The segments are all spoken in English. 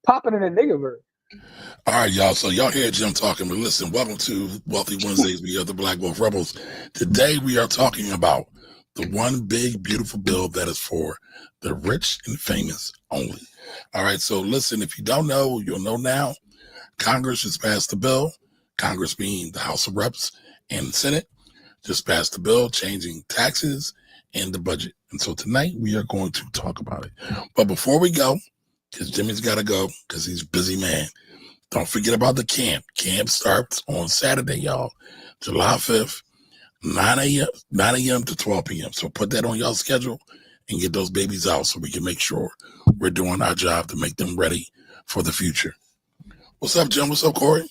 popping in the niggerverse. All right, y'all. So y'all hear Jim talking, but listen, welcome to Wealthy Wednesdays. We are the Black Wolf Rebels. Today we are talking about the one big, beautiful bill that is for the rich and famous only. All right, so listen, if you don't know, you'll know now. Congress just passed the bill. Congress being the House of Reps and the Senate just passed the bill changing taxes and the budget. And so tonight we are going to talk about it. But before we go, because Jimmy's got to go because he's a busy man, don't forget about the camp. Camp starts on Saturday, y'all, July 5th, 9 a.m. to 12 p.m. So put that on y'all's schedule and get those babies out so we can make sure we're doing our job to make them ready for the future. What's up, Jim? What's up, Corey?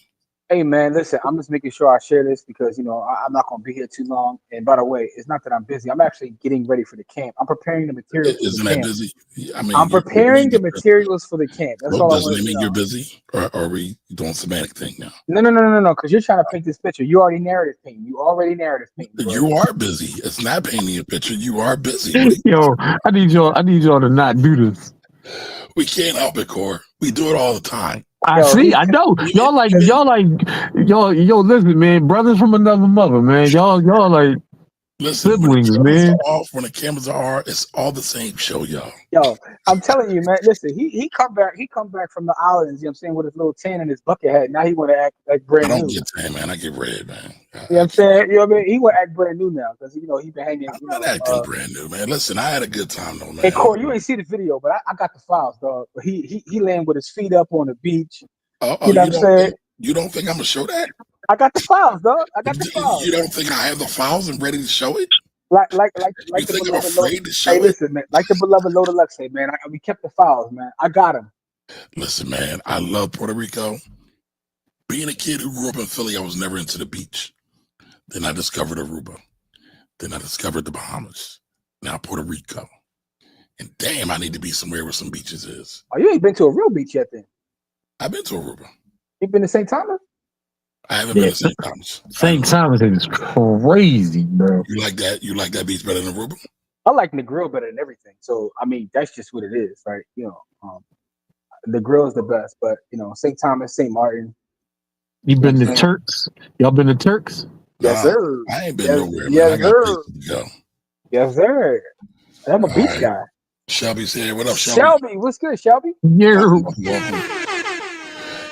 Hey man, listen, I'm just making sure I share this because I'm not going to be here too long. And by the way, it's not that I'm busy. I'm actually getting ready for the camp. I'm preparing the materials. Isn't that busy? I mean, I'm preparing the materials for the camp. That's all I want to know. Doesn't it mean you're busy, or are we doing a semantic thing now? No. Because you're trying to paint this picture. You already narrative painting. You are busy. It's not painting a picture. You are busy. Yo, I need y'all to not do this. We can't help it, Core. We do it all the time. I know. Y'all listen, man, brothers from another mother, man. Y'all like siblings, man. When the cameras are, it's all the same show, y'all. Yo, I'm telling you, man. Listen, he come back from the islands. You know what I'm saying, with his little tan and his bucket hat. Now he want to act like brand new. I don't get tan, man. I get red, man. You know what I'm saying? You know what I mean? He want to act brand new now because he been hanging. I'm not acting brand new, man. Listen, I had a good time though, man. Hey, Corey, you ain't see the video, but I got the files, dog. He laying with his feet up on the beach. You know what I'm saying? You don't think I'm gonna show that? I got the files, dog. I got the files. You don't think I have the files and ready to show it? Like you think I'm afraid to show it? Hey, listen, man. Like the beloved Loda Lux say, man. We kept the files, man. I got them. Listen, man. I love Puerto Rico. Being a kid who grew up in Philly, I was never into the beach. Then I discovered Aruba. Then I discovered the Bahamas. Now Puerto Rico. And damn, I need to be somewhere where some beaches is. Oh, you ain't been to a real beach yet, then? I've been to Aruba. You've been to St. Thomas? I haven't been to St. Thomas. St. Thomas is crazy, bro. You like that? You like that beach better than Aruba? I like the grill better than everything. So I mean, that's just what it is, right? The grill is the best, but St. Thomas, St. Martin. You been to Turks? Y'all been to Turks? Yes, sir. I ain't been nowhere. Yes, man. sir. Yes, sir. I'm a beach guy. Shelby's here. What up, Shelby? Shelby, what's good, Shelby? Yeah.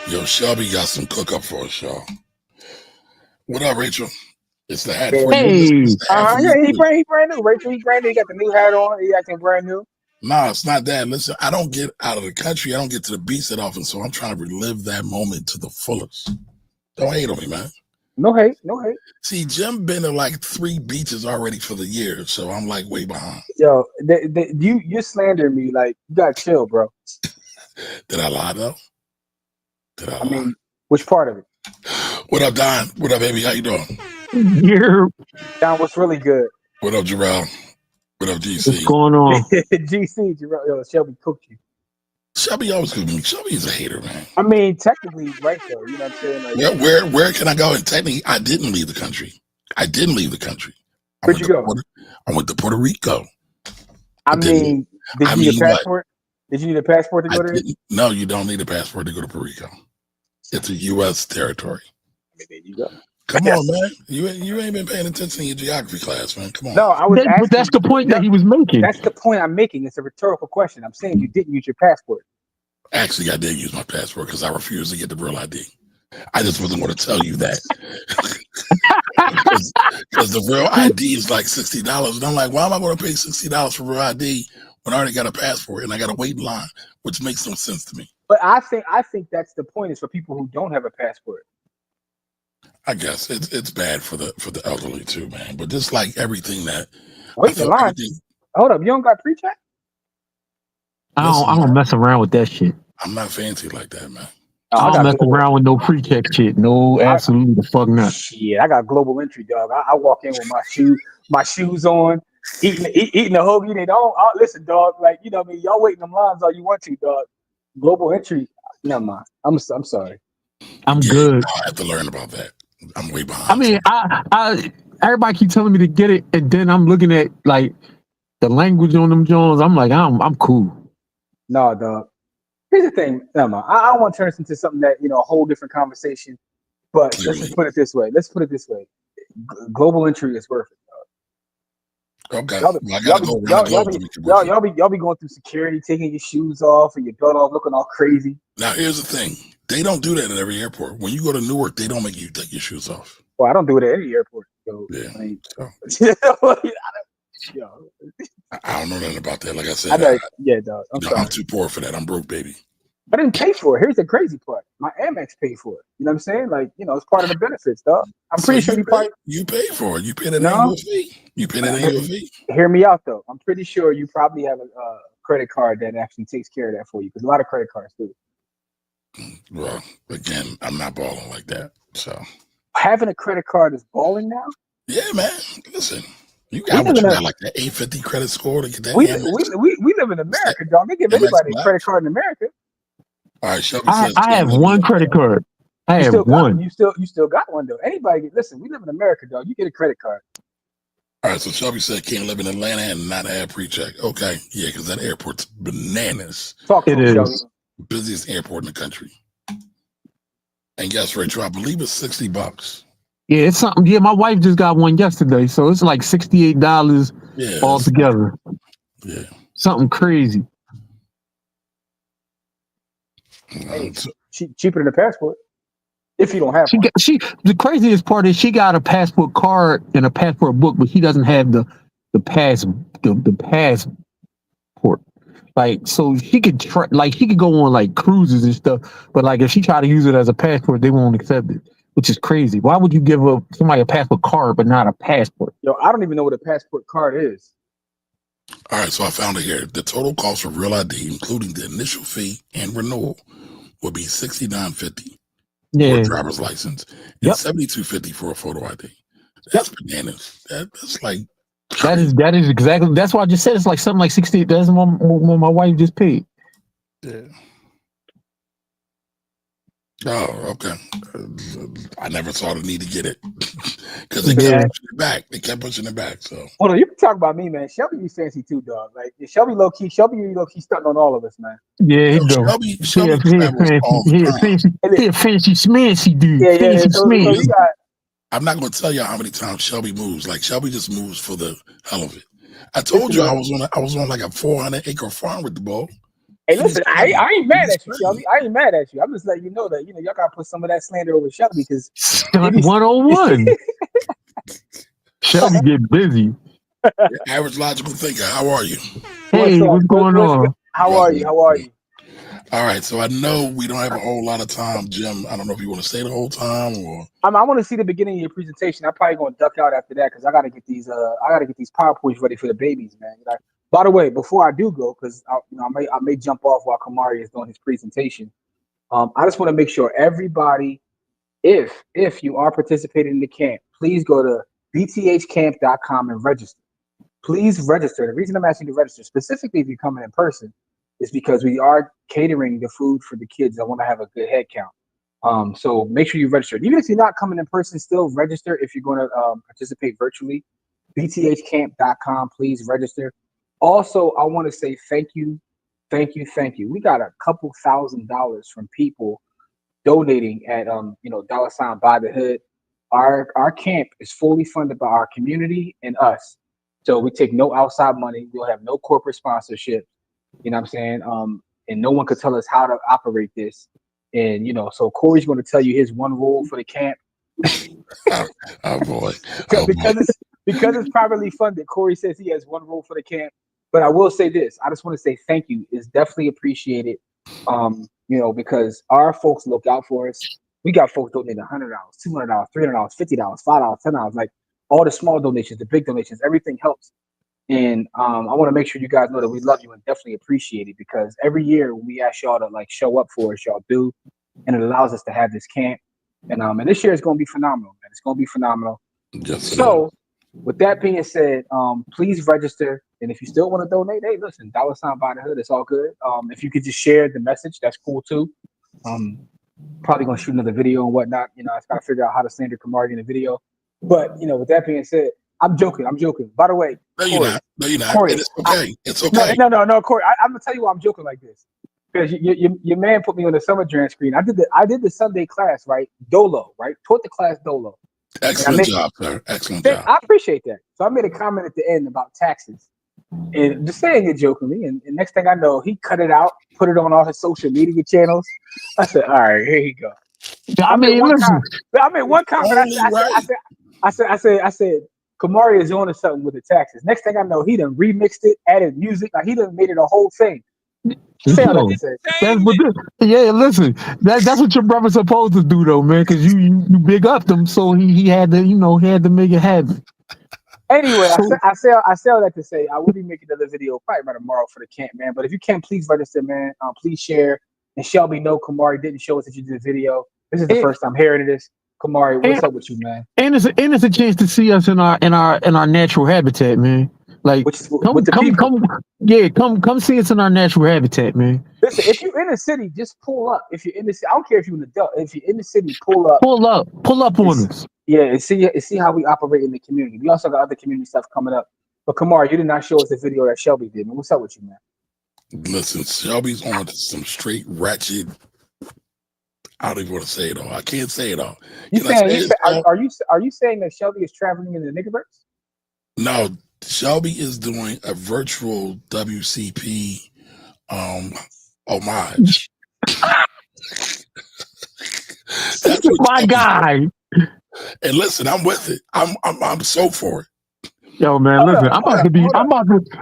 Yo, Shelby got some cook up for us, y'all. What up, Rachel? It's the hat for you. Yeah, he brand new. Rachel, he brand new. He got the new hat on. He acting brand new. No, it's not that. Listen, I don't get out of the country. I don't get to the beach that often, so I'm trying to relive that moment to the fullest. Don't hate on me, man. No hate. See, Jim been to like 3 beaches already for the year, so I'm like way behind. Yo, you're slandering me. Like, you gotta chill, bro. Did I lie though? I mean, which part of it? What up, Don? What up, baby? How you doing? Yeah. Don, what's really good? What up, Jarrell? What up, GC? What's going on? GC, Jarrell. Yo, Shelby cooked you. Shelby always cooked me. Shelby's a hater, man. I mean, technically, right though. You know what I'm saying? Like, where can I go? And technically, I didn't leave the country. Where'd you go? I went to Puerto Rico. Did you need a passport? Did you need a passport to go there? No, you don't need a passport to go to Puerto Rico. It's a U.S. territory. There you go. Come on, man. You ain't been paying attention in your geography class, man. Come on. No, I was asking. But that's the point that he was making. That's the point I'm making. It's a rhetorical question. I'm saying you didn't use your passport. Actually, I did use my passport because I refused to get the real ID. I just wasn't going to tell you that. Because the real ID is like $60. And I'm like, why am I going to pay $60 for real ID when I already got a passport and I got to wait in line, which makes no sense to me. But I think that's the point, is for people who don't have a passport. I guess it's bad for the elderly too, man. But just like everything that wait in line. Hold up, you don't got pre-check? I don't mess around with that shit. I'm not fancy like that, man. I don't mess around with no pre-check shit. No, absolutely the fuck not. Shit, I got global entry, dog. I walk in with my shoes on, eating a hoagie. They don't listen, dog. Like, you know what I mean? Y'all waiting them lines all you want to, dog. Global entry. Never mind. I'm sorry. I'm good. I have to learn about that. I'm way behind. I mean, I everybody keep telling me to get it, and then I'm looking at like the language on them Jones. I'm like, I'm cool. No, dog. Here's the thing, Emma. I don't want to turn this into something that a whole different conversation. But let's just put it this way. Global entry is worth it. Okay. Y'all be going through security, taking your shoes off and your belt off, looking all crazy. Now here's the thing: they don't do that at every airport. When you go to Newark, they don't make you take your shoes off. Well, I don't do it at any airport. So, yeah. I mean, I don't know nothing about that. Like I said, dog. I'm too poor for that. I'm broke, baby. I didn't pay for it. Here's the crazy part. My Amex paid for it. You know what I'm saying? Like, it's part of the benefits, dog. I'm pretty sure you paid for it. You paid an annual fee. You paid an annual fee. Hear me out, though. I'm pretty sure you probably have a credit card that actually takes care of that for you, because a lot of credit cards do. Well, again, I'm not balling like that. So having a credit card is balling now? Yeah, man. Listen. You got like that 850 credit score to get that. We live in America, dog. They give anybody a credit card in America. All right, Shelby says I have one credit card. I have one. You still got one though. Anybody, listen, we live in America, dog. You get a credit card. All right, so Shelby said can't live in Atlanta and not have pre-check. Okay, yeah, because that airport's bananas. It is Shelby. Busiest airport in the country. And guess, Rachel, I believe it's $60. Yeah, it's something. Yeah, my wife just got one yesterday, so it's like $68 altogether. Yeah, something crazy. Hey, cheaper than a passport if you don't have one. The craziest part is she got a passport card and a passport book, but she doesn't have the passport. Like, so she could she could go on like cruises and stuff, but like if she tried to use it as a passport, they won't accept it, which is crazy. Why would you give somebody a passport card but not a passport? Yo, I don't even know what a passport card is. All right, so I found it here. The total cost for Real ID, including the initial fee and renewal, would be $69.50 for a driver's license and $72.50 for a photo ID. That's bananas. That's like crazy. that is exactly. That's why I just said it's like something like $68. That's what my wife just paid. Yeah. Oh, okay. I never saw the need to get it because they kept pushing it back. They kept pushing it back. So hold on, you can talk about me, man. Shelby be fancy too, dog. Like Shelby low key stunting on all of us, man. Yeah, he do. Shelby he a fancy smancy dude. Yeah. So I'm not going to tell you how many times Shelby moves. Like Shelby just moves for the hell of it. I told you I was on like a 400-acre farm with the ball. Hey, listen, I ain't mad at you, Shelby. I ain't mad at you. I'm just letting you know that y'all gotta put some of that slander over Shelby because 101. Shelby get busy. Average logical thinker. How are you? Hey, what's going on? How are you? All right, so I know we don't have a whole lot of time, Jim. I don't know if you want to stay the whole time or. I want to see the beginning of your presentation. I'm probably going to duck out after that because I got to get these. PowerPoints ready for the babies, man. By the way, before I do go, because I may jump off while Kamari is doing his presentation. I just want to make sure everybody, if you are participating in the camp, please go to bthcamp.com and register. Please register. The reason I'm asking you to register, specifically if you're coming in person, is because we are catering the food for the kids. I want to have a good head count. So make sure you register. Even if you're not coming in person, still register if you're going to participate virtually. bthcamp.com, please register. Also, I want to say thank you. We got a couple $1,000s from people donating at $ by the hood. Our camp is fully funded by our community and us. So we take no outside money. We'll have no corporate sponsorship. You know what I'm saying? And no one could tell us how to operate this. And so Corey's going to tell you his one rule for the camp. Oh boy. Because it's privately funded, Corey says he has one rule for the camp. But I will say this. I just want to say thank you. It's definitely appreciated. Because our folks look out for us. We got folks donating $100, $200, $300, $50, $5, $10. Like all the small donations, the big donations, everything helps. And I want to make sure you guys know that we love you and definitely appreciate it because every year when we ask y'all to like show up for us, y'all do, and it allows us to have this camp. And this year is going to be phenomenal, man. It's going to be phenomenal. Yes, so, with that being said, please register. And if you still want to donate, hey, listen, $ by the hood, it's all good. If you could just share the message, that's cool too. Probably gonna shoot another video and whatnot. I just gotta figure out how to slander Kamari in the video. But with that being said, I'm joking. By the way, no, you're not. Corey, it's okay. It's okay. No, Corey. I'm gonna tell you why I'm joking like this. Because your man put me on the summer jam screen. I did the Sunday class, right? Dolo, right? Taught the class Dolo. Excellent job, sir. Excellent job. I appreciate that. So I made a comment at the end about taxes. And just saying it jokingly, and next thing I know, he cut it out, put it on all his social media channels. I said, "All right, here you go." I made one comment. I said, Kamari is on to something with the taxes. Next thing I know, he done remixed it, added music, like he done made it a whole thing. Listen, that's what your brother's supposed to do, though, man. Because you big up them, so he had to, he had to make it happen. Anyway, I say all that to say I will be making another video probably by tomorrow for the camp, man. But if you can, please register, man. Please share. And Shelby, no, Kamari didn't show us that you did the video. This is the first time hearing this. Kamari, what's up with you, man? And it's a chance to see us in our natural habitat, man. Like, come see us in our natural habitat, man. Listen, if you're in the city, just pull up. If you're in the city, I don't care if you're an adult. If you're in the city, pull up. Pull up on us. Yeah, and see how we operate in the community. We also got other community stuff coming up. But Kamari, you did not show us the video that Shelby did, man. What's up with you, man? Listen, Shelby's on to some straight ratchet. I don't even want to say it all. I can't say it all. Are you saying that Shelby is traveling in the niggerverse? No, Shelby is doing a virtual WCP homage. That's my guy. And listen, I'm with it. I'm so for it. Yo, man, listen,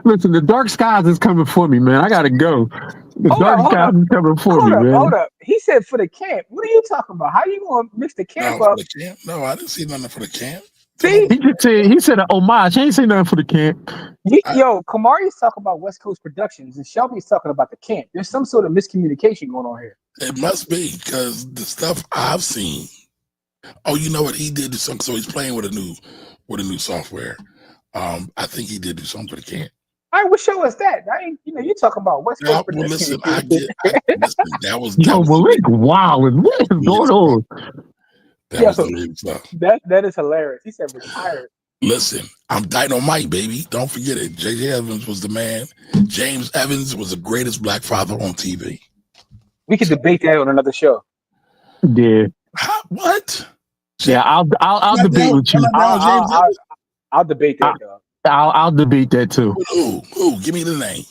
listen, the dark skies is coming for me, man. I gotta go. The dark skies is coming for me, man. Hold up. He said for the camp. What are you talking about? How you gonna mix the camp up? For the camp? No, I didn't see nothing for the camp. See? He said an homage. He ain't say nothing for the camp. Kamari's talking about West Coast Productions and Shelby's talking about the camp. There's some sort of miscommunication going on here. It must be, because the stuff I've seen. Oh, you know what? He did do something. So he's playing with a new software. I think he did do something for the camp. All right, well, show us that. You're talking about West Coast Productions. Listen, that was Malik wild. What is going on? That is hilarious. He said retired. Listen, I'm Dynamite, baby. Don't forget it. J.J. Evans was the man. James Evans was the greatest black father on TV. We could debate that on another show. Yeah. What? Yeah, I'll debate with you. I'll debate that, dog. I'll debate that too. Who? Give me the name.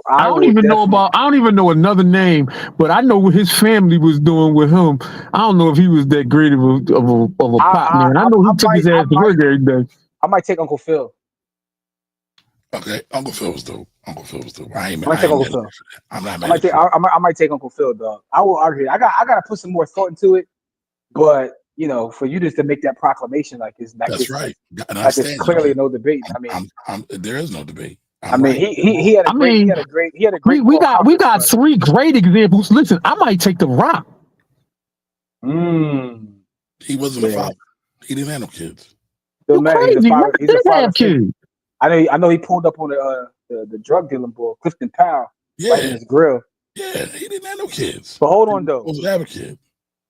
I don't even know another name, but I know what his family was doing with him. I don't know if he was that great of a pop man. I know he took his ass to work every day. I might take Uncle Phil. Okay, Uncle Phil was dope. I might take Uncle Phil. I might take Uncle Phil, dog. I will argue. I gotta put some more thought into it, but for you just to make that proclamation that's right. There's clearly no debate. I mean, there is no debate. He had a great. We got three great examples. Listen, I might take The Rock. He wasn't a father. He didn't have no kids. You're crazy. He's a father kid. I know he pulled up on the drug dealing boy, Clifton Powell, right in his grill. Yeah, he didn't have no kids. But hold on though. He was have a kid.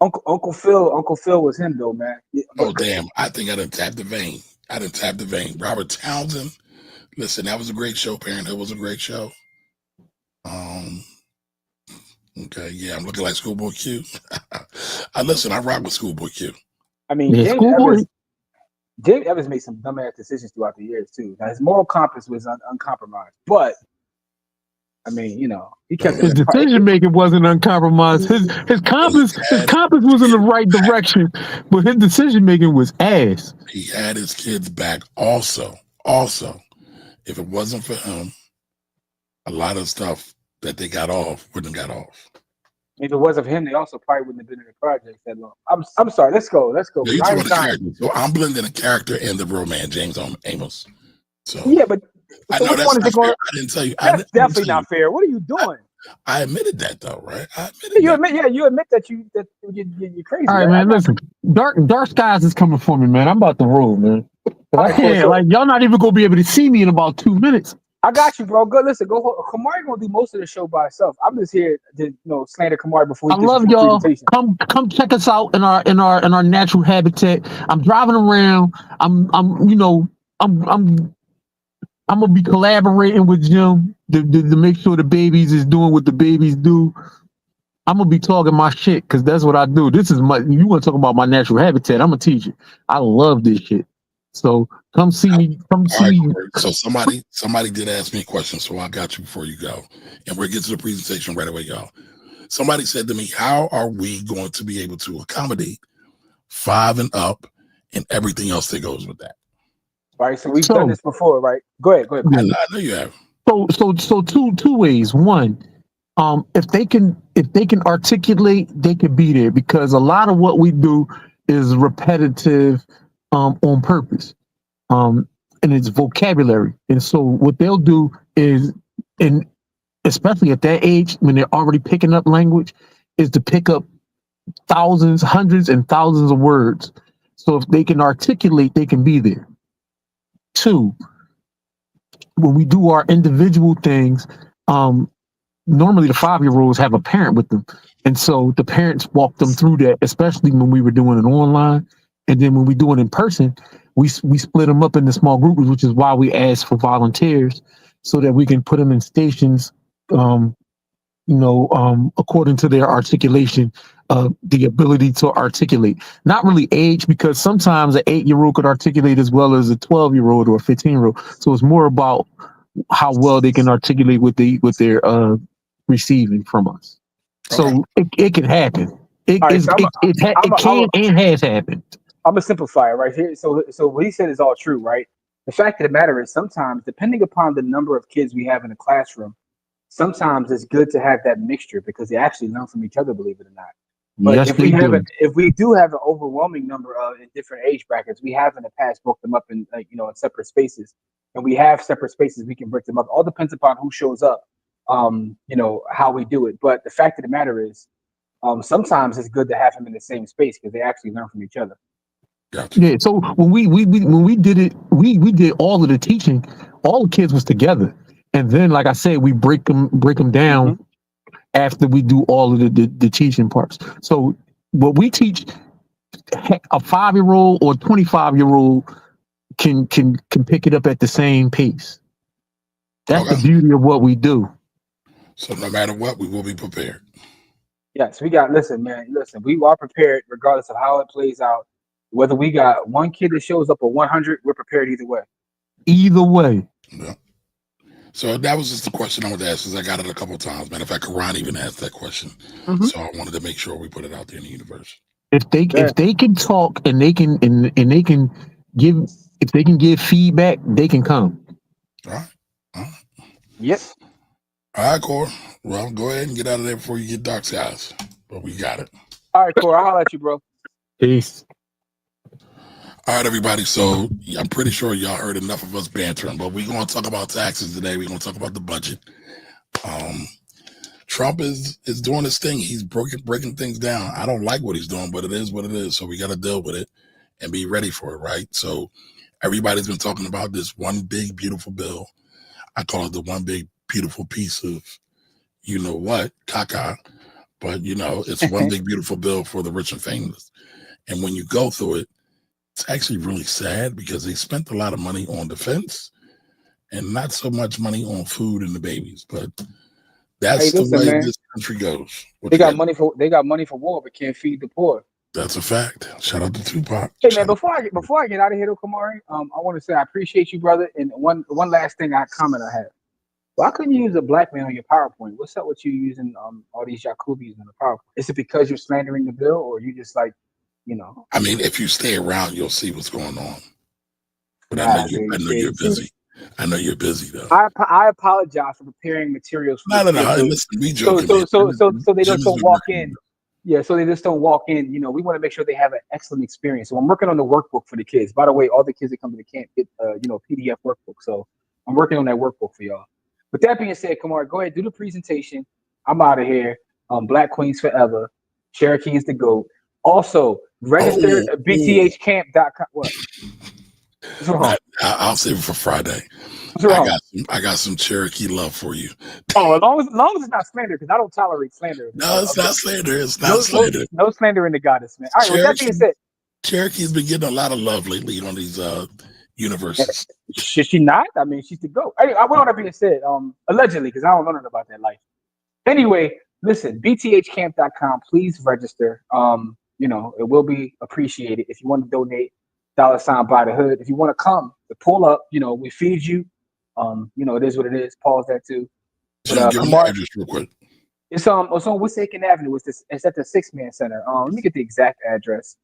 Uncle Phil was him though, man. Oh damn! I think I done tapped the vein. Robert Townsend. Listen, that was a great show. Parenthood was a great show. Okay, yeah, I'm looking like Schoolboy Q. I rock with Schoolboy Q. I mean, James Evans made some dumbass decisions throughout the years too. Now his moral compass was uncompromised, but I mean, he kept his decision making wasn't uncompromised. His compass was in the right direction, but his decision making was ass. He had his kids back also. If it wasn't for him, a lot of stuff that they got off wouldn't have got off. If it wasn't for him, they also probably wouldn't have been in the project that long. I'm sorry. Let's go. So I'm blending the character and the real man, James Amos. So yeah, but I know that's not fair. I didn't tell you. That's definitely not fair. What are you doing? I admitted that though, right? You admit that you're crazy. All right, man. Listen, dark skies is coming for me, man. I'm about to roll, man. I can't. Y'all not even gonna be able to see me in about 2 minutes. I got you, bro. Good. Listen, go. Kamari gonna do most of the show by herself. I'm just here to slander Kamari before. I love y'all. Come check us out in our natural habitat. I'm driving around. I'm gonna be collaborating with Jim. to make sure the babies is doing what the babies do, I'm gonna be talking my shit because that's what I do. This is my. You want to talk about my natural habitat? I'm a teacher. I love this shit. So come see me. Come All right, see. Corey. So somebody did ask me a question, so I got you before you go, and we'll get to the presentation right away, y'all. Somebody said to me, "How are we going to be able to accommodate 5 and up and everything else that goes with that?" Right. So we've done So this before, right? Go ahead. I, yeah. I know you have. So two ways. One, if they can articulate, they can be there because a lot of what we do is repetitive on purpose. And it's vocabulary. And so what they'll do is, and especially at that age when they're already picking up language, is to pick up thousands, hundreds, and thousands of words. So if they can articulate, they can be there. Two, when we do our individual things, normally the 5-year-olds have a parent with them. And so the parents walk them through that, especially when we were doing it online. And then when we do it in person, we split them up into small groups, which is why we ask for volunteers so that we can put them in stations, according to their articulation, the ability to articulate. Not really age, because sometimes an 8-year-old could articulate as well as a 12-year-old or a 15-year-old. So it's more about how well they can articulate what they're receiving from us. So it can happen. It can and has happened. I'm gonna simplify it right here. So what he said is all true, right? The fact of the matter is, sometimes, depending upon the number of kids we have in a classroom, sometimes it's good to have that mixture because they actually learn from each other, believe it or not. But Yes, they do. if we do have an overwhelming number of in different age brackets, we have in the past broke them up in in separate spaces, and we have separate spaces we can break them up. All depends upon who shows up, how we do it. But the fact of the matter is, sometimes it's good to have them in the same space because they actually learn from each other. Gotcha. Yeah. So when we did it, we did all of the teaching. All the kids was together, and then, like I said, we break them down after we do all of the teaching parts. So what we teach, a 5-year-old or 25-year-old can pick it up at the same pace. That's the beauty of what we do. So no matter what, we will be prepared. Yes, listen, we are prepared regardless of how it plays out. Whether we got one kid that shows up or 100, we're prepared either way. Either way. Yeah. So that was just the question I wanted to ask, because I got it a couple of times. Matter of fact, Karan even asked that question. So I wanted to make sure we put it out there in the universe. If they can talk and they can give feedback, they can come. All right. Yep. All right, Cor. Well, go ahead and get out of there before you get dark skies. But we got it. All right, Cor. I'll holler at you, bro. Peace. All right, everybody. So I'm pretty sure y'all heard enough of us bantering, but we're going to talk about taxes today. We're going to talk about the budget. Trump is doing his thing. He's breaking things down. I don't like what he's doing, but it is what it is. So we got to deal with it and be ready for it, right? So everybody's been talking about this one big, beautiful bill. I call it the one big, beautiful piece of, you know what, caca. But, it's one big, beautiful bill for the rich and famous. And when you go through it, it's actually really sad because they spent a lot of money on defense and not so much money on food and the babies. But that's the way this country goes. They got money for war, but can't feed the poor. That's a fact. Shout out to Tupac. Hey man, before I get out of here though, Kamari, I want to say I appreciate you, brother. And one last thing I have. Why couldn't you use a black man on your PowerPoint? What's up with you using all these Jacobis on the PowerPoint? Is it because you're slandering the bill, or you just like, I mean, if you stay around, you'll see what's going on. But I know you're busy. I know you're busy though. I apologize for preparing materials. No. Listen, we joking. So they just don't walk in. Yeah, so they just don't walk in. We want to make sure they have an excellent experience. So I'm working on the workbook for the kids. By the way, all the kids that come to the camp get PDF workbook. So I'm working on that workbook for y'all. With that being said, Kamar, go ahead, do the presentation. I'm out of here. Black Queens forever. Cherokee is the GOAT. Also, register at bthcamp.com. What? What's wrong? I'll save it for Friday. What's wrong? I got some Cherokee love for you. Oh, as long as it's not slander, because I don't tolerate slander. No, it's not slander. It's not slander. No slander in the goddess, man. All right, with that being said, Cherokee's been getting a lot of love lately on these universes. Should she not? I mean, she's the GOAT. I with all that being said, allegedly, because I don't know nothing about that life. Anyway, listen, bthcamp.com, please register. It will be appreciated if you want to donate. $ by the hood. If you want to come to pull up, we feed you. It is what it is. Pause that too. Jim, give me your address real quick. It's on Wissahickon Avenue. It's at the Six Man Center. Let me get the exact address.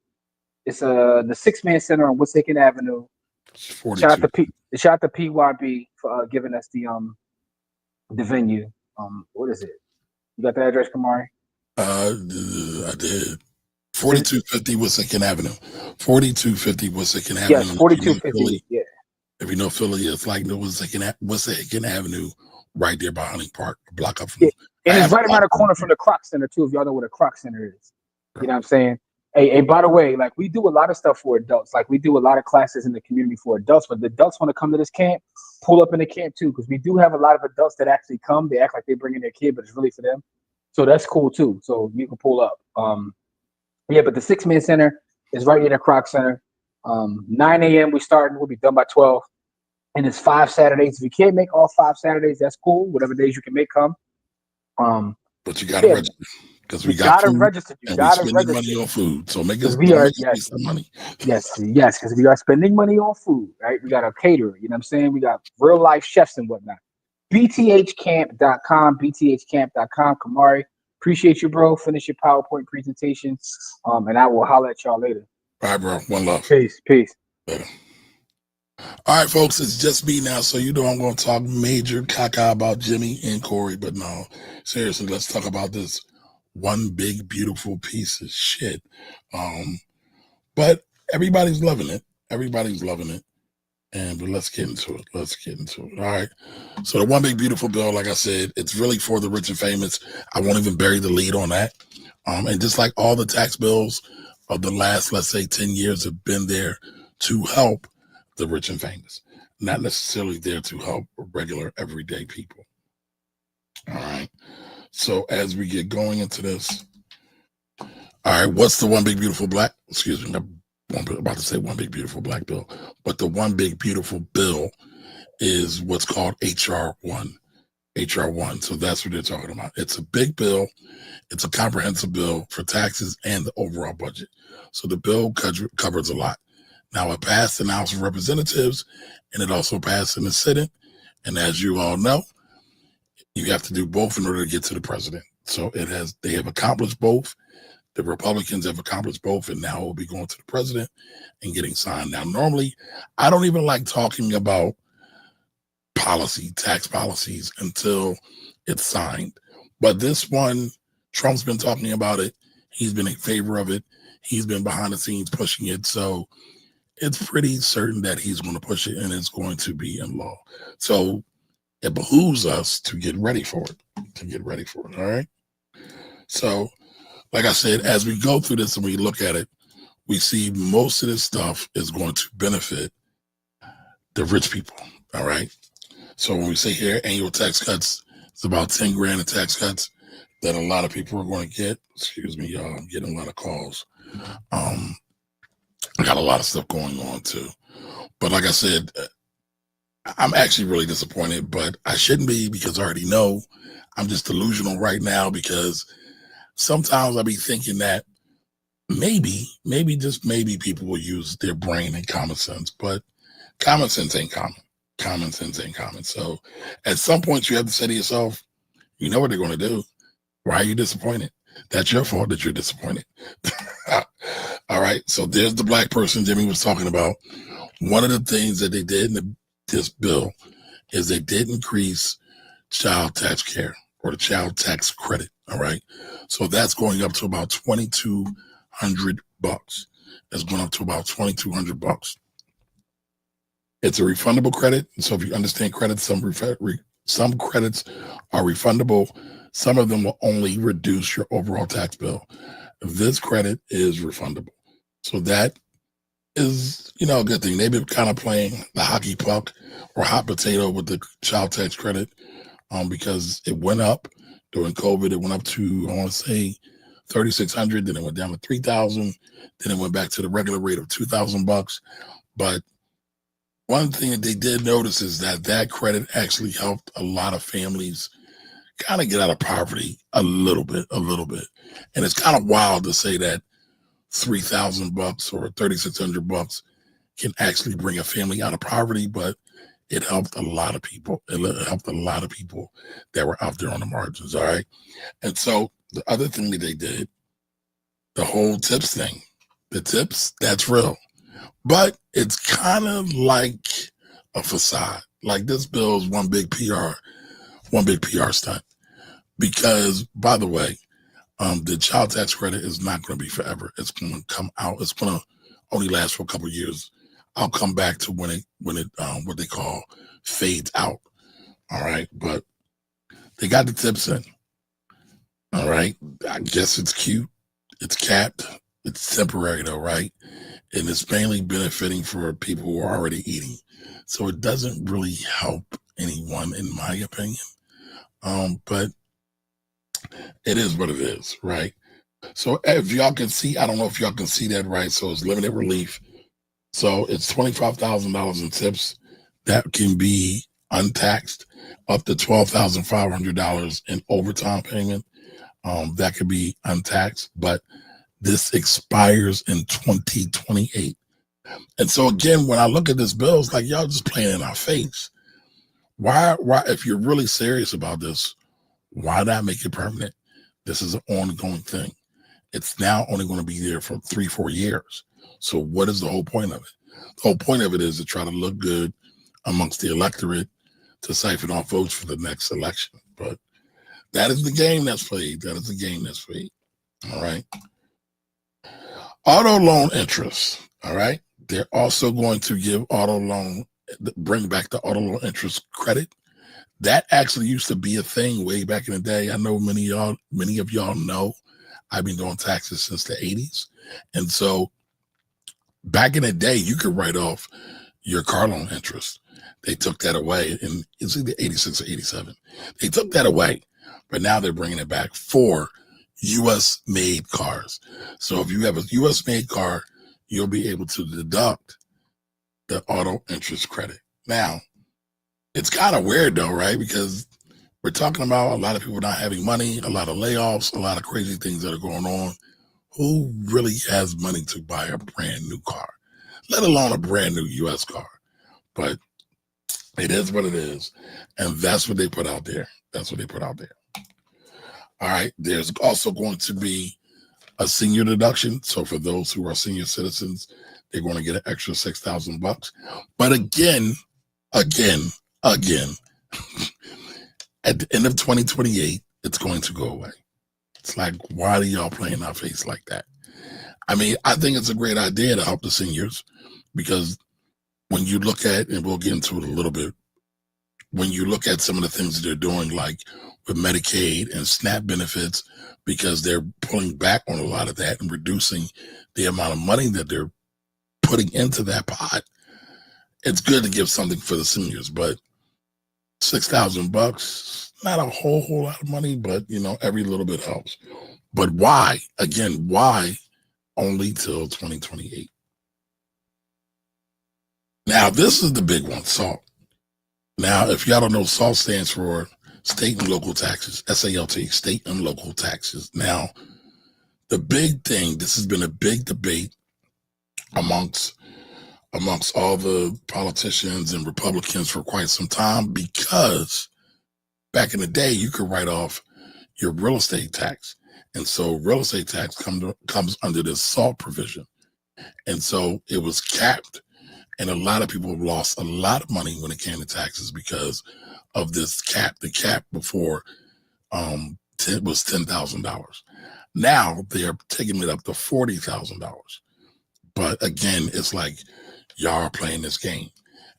It's the Six Man Center on Wissahickon Avenue. Shout out to PYB for giving us the venue. What is it? You got the address, Kamari? I did. 4250 Wissahickon Avenue. 4250 Wissahickon Avenue. Yes, 4250. Yeah. If you know Philly, it's like the Wissahickon Avenue, right there by Hunting Park, a block up from. Yeah. And it's right around the corner from the Croc Center too. If y'all know what a Croc Center is, you know what I'm saying. Hey, by the way, like we do a lot of stuff for adults. Like we do a lot of classes in the community for adults. But the adults want to come to this camp, pull up in the camp too, because we do have a lot of adults that actually come. They act like they bring in their kid, but it's really for them. So that's cool too. So you can pull up. But the Six Man Center is right near the Croc Center. 9 a.m. we starting. We'll be done by 12. And it's 5 Saturdays. If you can't make all 5 Saturdays, that's cool. Whatever days you can make, come. But you gotta register because we got food, register. And we're spending money on food. So make us some money. Yes, because we are spending money on food, right? We got a caterer, you know what I'm saying? We got real life chefs and whatnot. bthcamp.com, bthcamp.com. Kamari, appreciate you, bro. Finish your PowerPoint presentation. And I will holler at y'all later. All right, bro. One love. Peace. Later. All right, folks, it's just me now, so I'm going to talk major caca about Jimmy and Corey, but no, seriously, let's talk about this one big, beautiful piece of shit. But everybody's loving it. But let's get into it. All right. So the one big, beautiful bill, like I said, it's really for the rich and famous. I won't even bury the lead on that. And just like all the tax bills of the last, let's say, 10 years have been there to help the rich and famous, not necessarily there to help regular everyday people. All right. So as we get going into this, all right, what's the one big beautiful black? Excuse me, I'm about to say one big beautiful black bill, but the one big beautiful bill is what's called HR1. HR1. So that's what they're talking about. It's a big bill. It's a comprehensive bill for taxes and the overall budget. So the bill covers a lot. Now, it passed in the House of Representatives, and it also passed in the Senate. And as you all know, you have to do both in order to get to the president. So they have accomplished both. The Republicans have accomplished both, and now it will be going to the president and getting signed. Now, normally, I don't even like talking about tax policies, until it's signed. But this one, Trump's been talking about it. He's been in favor of it. He's been behind the scenes pushing it. So it's pretty certain that he's going to push it and it's going to be in law. So it behooves us to get ready for it. All right. So, like I said, as we go through this and we look at it, we see most of this stuff is going to benefit the rich people. All right. So when we say here annual tax cuts, it's about 10 grand in tax cuts that a lot of people are going to get. Excuse me, y'all. I'm getting a lot of calls. I got a lot of stuff going on too. But like I said, I'm actually really disappointed, but I shouldn't be, because I already know I'm just delusional right now, because sometimes I'll be thinking that maybe, just maybe people will use their brain and common sense, but common sense ain't common. Common sense ain't common. So at some point you have to say to yourself, you know what they're going to do. Why are you disappointed? That's your fault that you're disappointed. All right. So there's the black person Jimmy was talking about. One of the things that they did in this bill is they did increase child tax care, or the child tax credit. All right. So that's going up to about $2,200. That's going up to about $2,200. It's a refundable credit. So if you understand credits, some credits are refundable. Some of them will only reduce your overall tax bill. This credit is refundable. So that is, a good thing. They've been kind of playing the hockey puck or hot potato with the child tax credit, because it went up during COVID. It went up to, I want to say, $3,600. Then it went down to $3,000. Then it went back to the regular rate of $2,000. But One thing that they did notice is that credit actually helped a lot of families kind of get out of poverty a little bit. And it's kind of wild to say that $3,000 or $3,600 can actually bring a family out of poverty, but it helped a lot of people. It helped a lot of people that were out there on the margins. All right. And so the other thing that they did, the whole tips thing, the tips, that's real. But it's kind of like a facade. Like this bill is one big PR stunt. Because, by the way, the child tax credit is not going to be forever. It's going to come out. It's going to only last for a couple of years. I'll come back to when it what they call fades out. All right, but they got the tips in. All right, I guess it's cute. It's capped. It's temporary though, right? And it's mainly benefiting for people who are already eating. So it doesn't really help anyone, in my opinion. But it is what it is, right? So if y'all can see, I don't know if y'all can see that, right? So it's limited relief. So it's $25,000 in tips that can be untaxed, up to $12,500 in overtime payment. That could be untaxed, but this expires in 2028. And so again, when I look at this bill, it's like y'all just playing in our face. Why, if you're really serious about this, why not make it permanent? This is an ongoing thing. It's now only going to be there for 3-4 years. So what is the whole point of it? The whole point of it is to try to look good amongst the electorate to siphon off votes for the next election. But that is the game that's played. That is the game that's played. All right. Auto loan interest. All right. They're also going to give bring back the auto loan interest credit. That actually used to be a thing way back in the day. I know many of y'all know I've been doing taxes since the 80s. And so back in the day, you could write off your car loan interest. They took that away in it's either 86 or 87. They took that away, but now they're bringing it back for U.S. made cars. So if you have a U.S. made car, you'll be able to deduct the auto interest credit. Now, it's kind of weird though, right? Because we're talking about a lot of people not having money, a lot of layoffs, a lot of crazy things that are going on. Who really has money to buy a brand new car, let alone a brand new U.S. car? But it is what it is. And that's what they put out there. All right. There's also going to be a senior deduction. So for those who are senior citizens, they're going to get an extra $6,000. But again, at the end of 2028, it's going to go away. It's like, why do y'all play in our face like that? I mean, I think it's a great idea to help the seniors because when you look at, and we'll get into it a little bit, when you look at some of the things that they're doing, like with Medicaid and SNAP benefits, because they're pulling back on a lot of that and reducing the amount of money that they're putting into that pot, it's good to give something for the seniors, but $6,000, not a whole lot of money, but every little bit helps. But why? Again, why only till 2028? Now, this is the big one, SALT. Now, if y'all don't know, SALT stands for state and local taxes, SALT, state and local taxes. Now, the big thing, this has been a big debate amongst all the politicians and Republicans for quite some time, because back in the day, you could write off your real estate tax. And so real estate tax comes under this SALT provision. And so it was capped. And a lot of people have lost a lot of money when it came to taxes because of this cap. The cap before was $10,000. Now they're taking it up to $40,000. But again, it's like y'all are playing this game.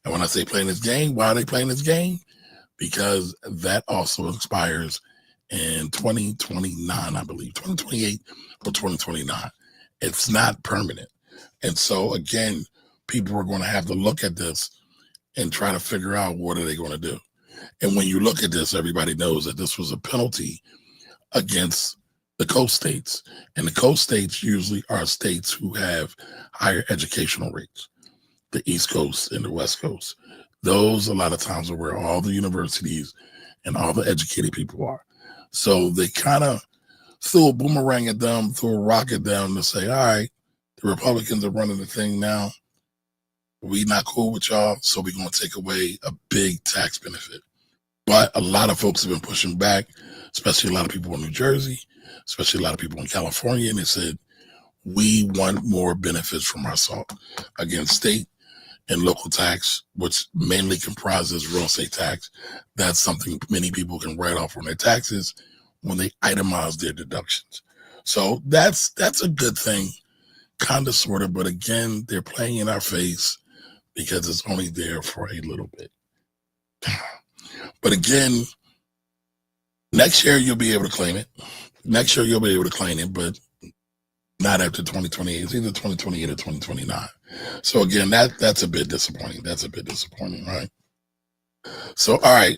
And when I say playing this game, why are they playing this game? Because that also expires in 2029, I believe, 2028 or 2029. It's not permanent. And so again, people are going to have to look at this and try to figure out what are they going to do. And when you look at this, everybody knows that this was a penalty against the coast states. And the coast states usually are states who have higher educational rates. the East Coast and the West Coast. Those a lot of times are where all the universities and all the educated people are. So they kind of threw a boomerang at them, threw a rock at them to say, all right, the Republicans are running the thing now. We not cool with y'all, so we're going to take away a big tax benefit. But a lot of folks have been pushing back, especially a lot of people in New Jersey, especially a lot of people in California, and they said, we want more benefits from our SALT. Again, state and local tax, which mainly comprises real estate tax, that's something many people can write off on their taxes when they itemize their deductions. So that's a good thing, kind of, sort of, but again, they're playing in our face because it's only there for a little bit. But again, next year you'll be able to claim it. Next year you'll be able to claim it, but not after 2028. It's either 2028 or 2029. So again, that's a bit disappointing. That's a bit disappointing, right? So, all right,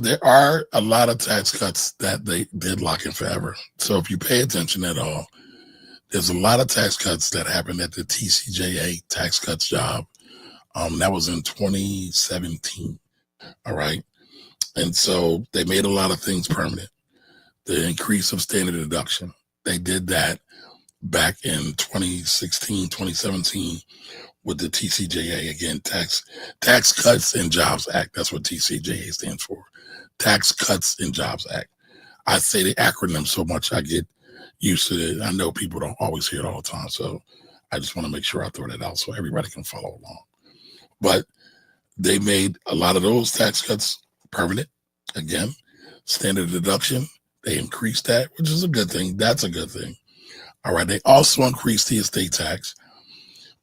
there are a lot of tax cuts that they did lock in forever. So if you pay attention at all, there's a lot of tax cuts that happened at the TCJA tax cuts job. That was in 2017, all right? And so they made a lot of things permanent. The increase of standard deduction, they did that back in 2016, 2017 with the TCJA, again, Tax Cuts and Jobs Act. That's what TCJA stands for, Tax Cuts and Jobs Act. I say the acronym so much I get used to it. I know people don't always hear it all the time, so I just want to make sure I throw that out so everybody can follow along. But they made a lot of those tax cuts permanent. Again, standard deduction, they increased that, which is a good thing. That's a good thing. All right, they also increased the estate tax.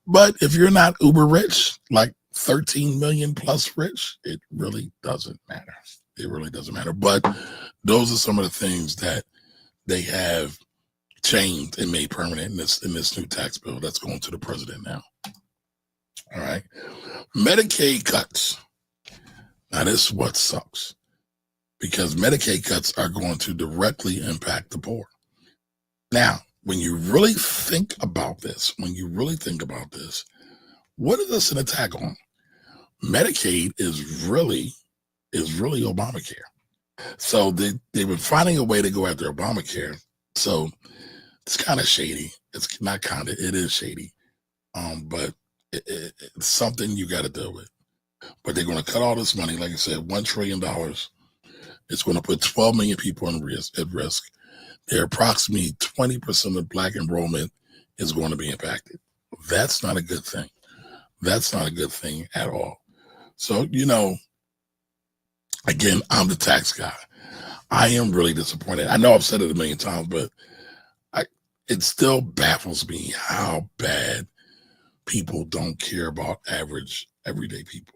But if you're not uber rich, like 13 million plus rich, it really doesn't matter. It really doesn't matter. But those are some of the things that they have changed and made permanent in this new tax bill that's going to the president now. All right. Medicaid cuts. Now, this is what sucks, because Medicaid cuts are going to directly impact the poor. Now, when you really think about this, what is this an attack on? Medicaid is really Obamacare. So they've been finding a way to go after Obamacare. So it's kind of shady. It's not kind of, it is shady. But it's something you got to deal with. But they're going to cut all this money. Like I said, $1 trillion. It's going to put 12 million people at risk. There are approximately 20% of Black enrollment is going to be impacted. That's not a good thing. That's not a good thing at all. So, again, I'm the tax guy. I am really disappointed. I know I've said it a million times, but it still baffles me how bad people don't care about average, everyday people.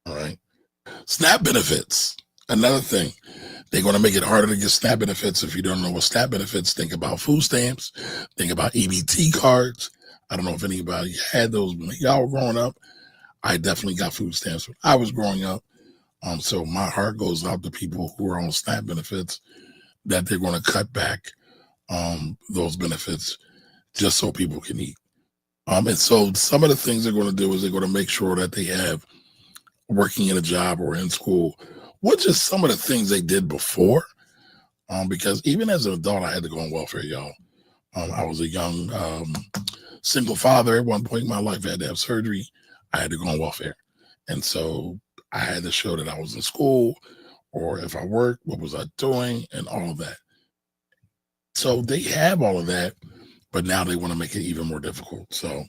All right. SNAP benefits. Another thing. They're going to make it harder to get SNAP benefits. If you don't know what SNAP benefits, think about food stamps. Think about EBT cards. I don't know if anybody had those when y'all were growing up. I definitely got food stamps when I was growing up. So my heart goes out to people who are on SNAP benefits, that they're going to cut back those benefits just so people can eat. And so some of the things they're going to do is they're going to make sure that they have working in a job or in school, which is some of the things they did before. Because even as an adult, I had to go on welfare, y'all. I was a young single father at one point in my life. I had to have surgery. I had to go on welfare. And so I had to show that I was in school, or if I worked, what was I doing, and all of that. So they have all of that, but now they want to make it even more difficult. So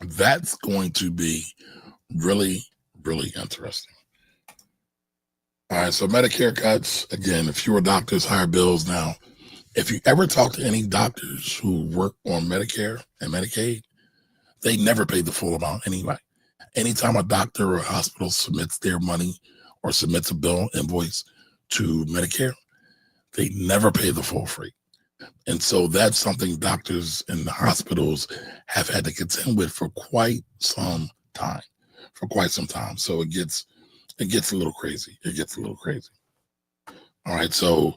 that's going to be really, really interesting. All right, so Medicare cuts, again, fewer doctors, higher bills. Now, if you ever talk to any doctors who work on Medicare and Medicaid, they never pay the full amount anyway. Anytime a doctor or a hospital submits their money or submits a bill invoice to Medicare, they never pay the full freight. And so that's something doctors and the hospitals have had to contend with for quite some time. So it gets a little crazy. All right. So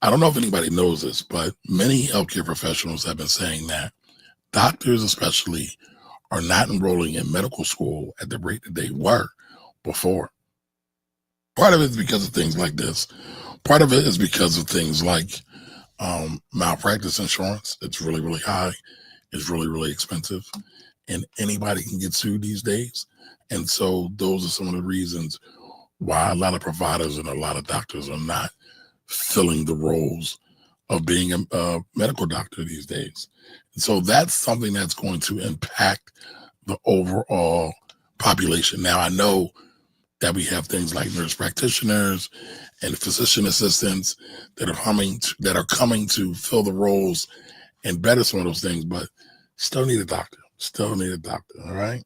I don't know if anybody knows this, but many healthcare professionals have been saying that doctors especially are not enrolling in medical school at the rate that they were before. Part of it is because of things like this. Part of it is because of things like malpractice insurance. It's really, really high. It's really, really expensive. And anybody can get sued these days. And so those are some of the reasons why a lot of providers and a lot of doctors are not filling the roles of being a medical doctor these days. And so that's something that's going to impact the overall population. Now, I know that we have things like nurse practitioners and physician assistants that are coming to fill the roles and better some of those things, but still need a doctor. All right.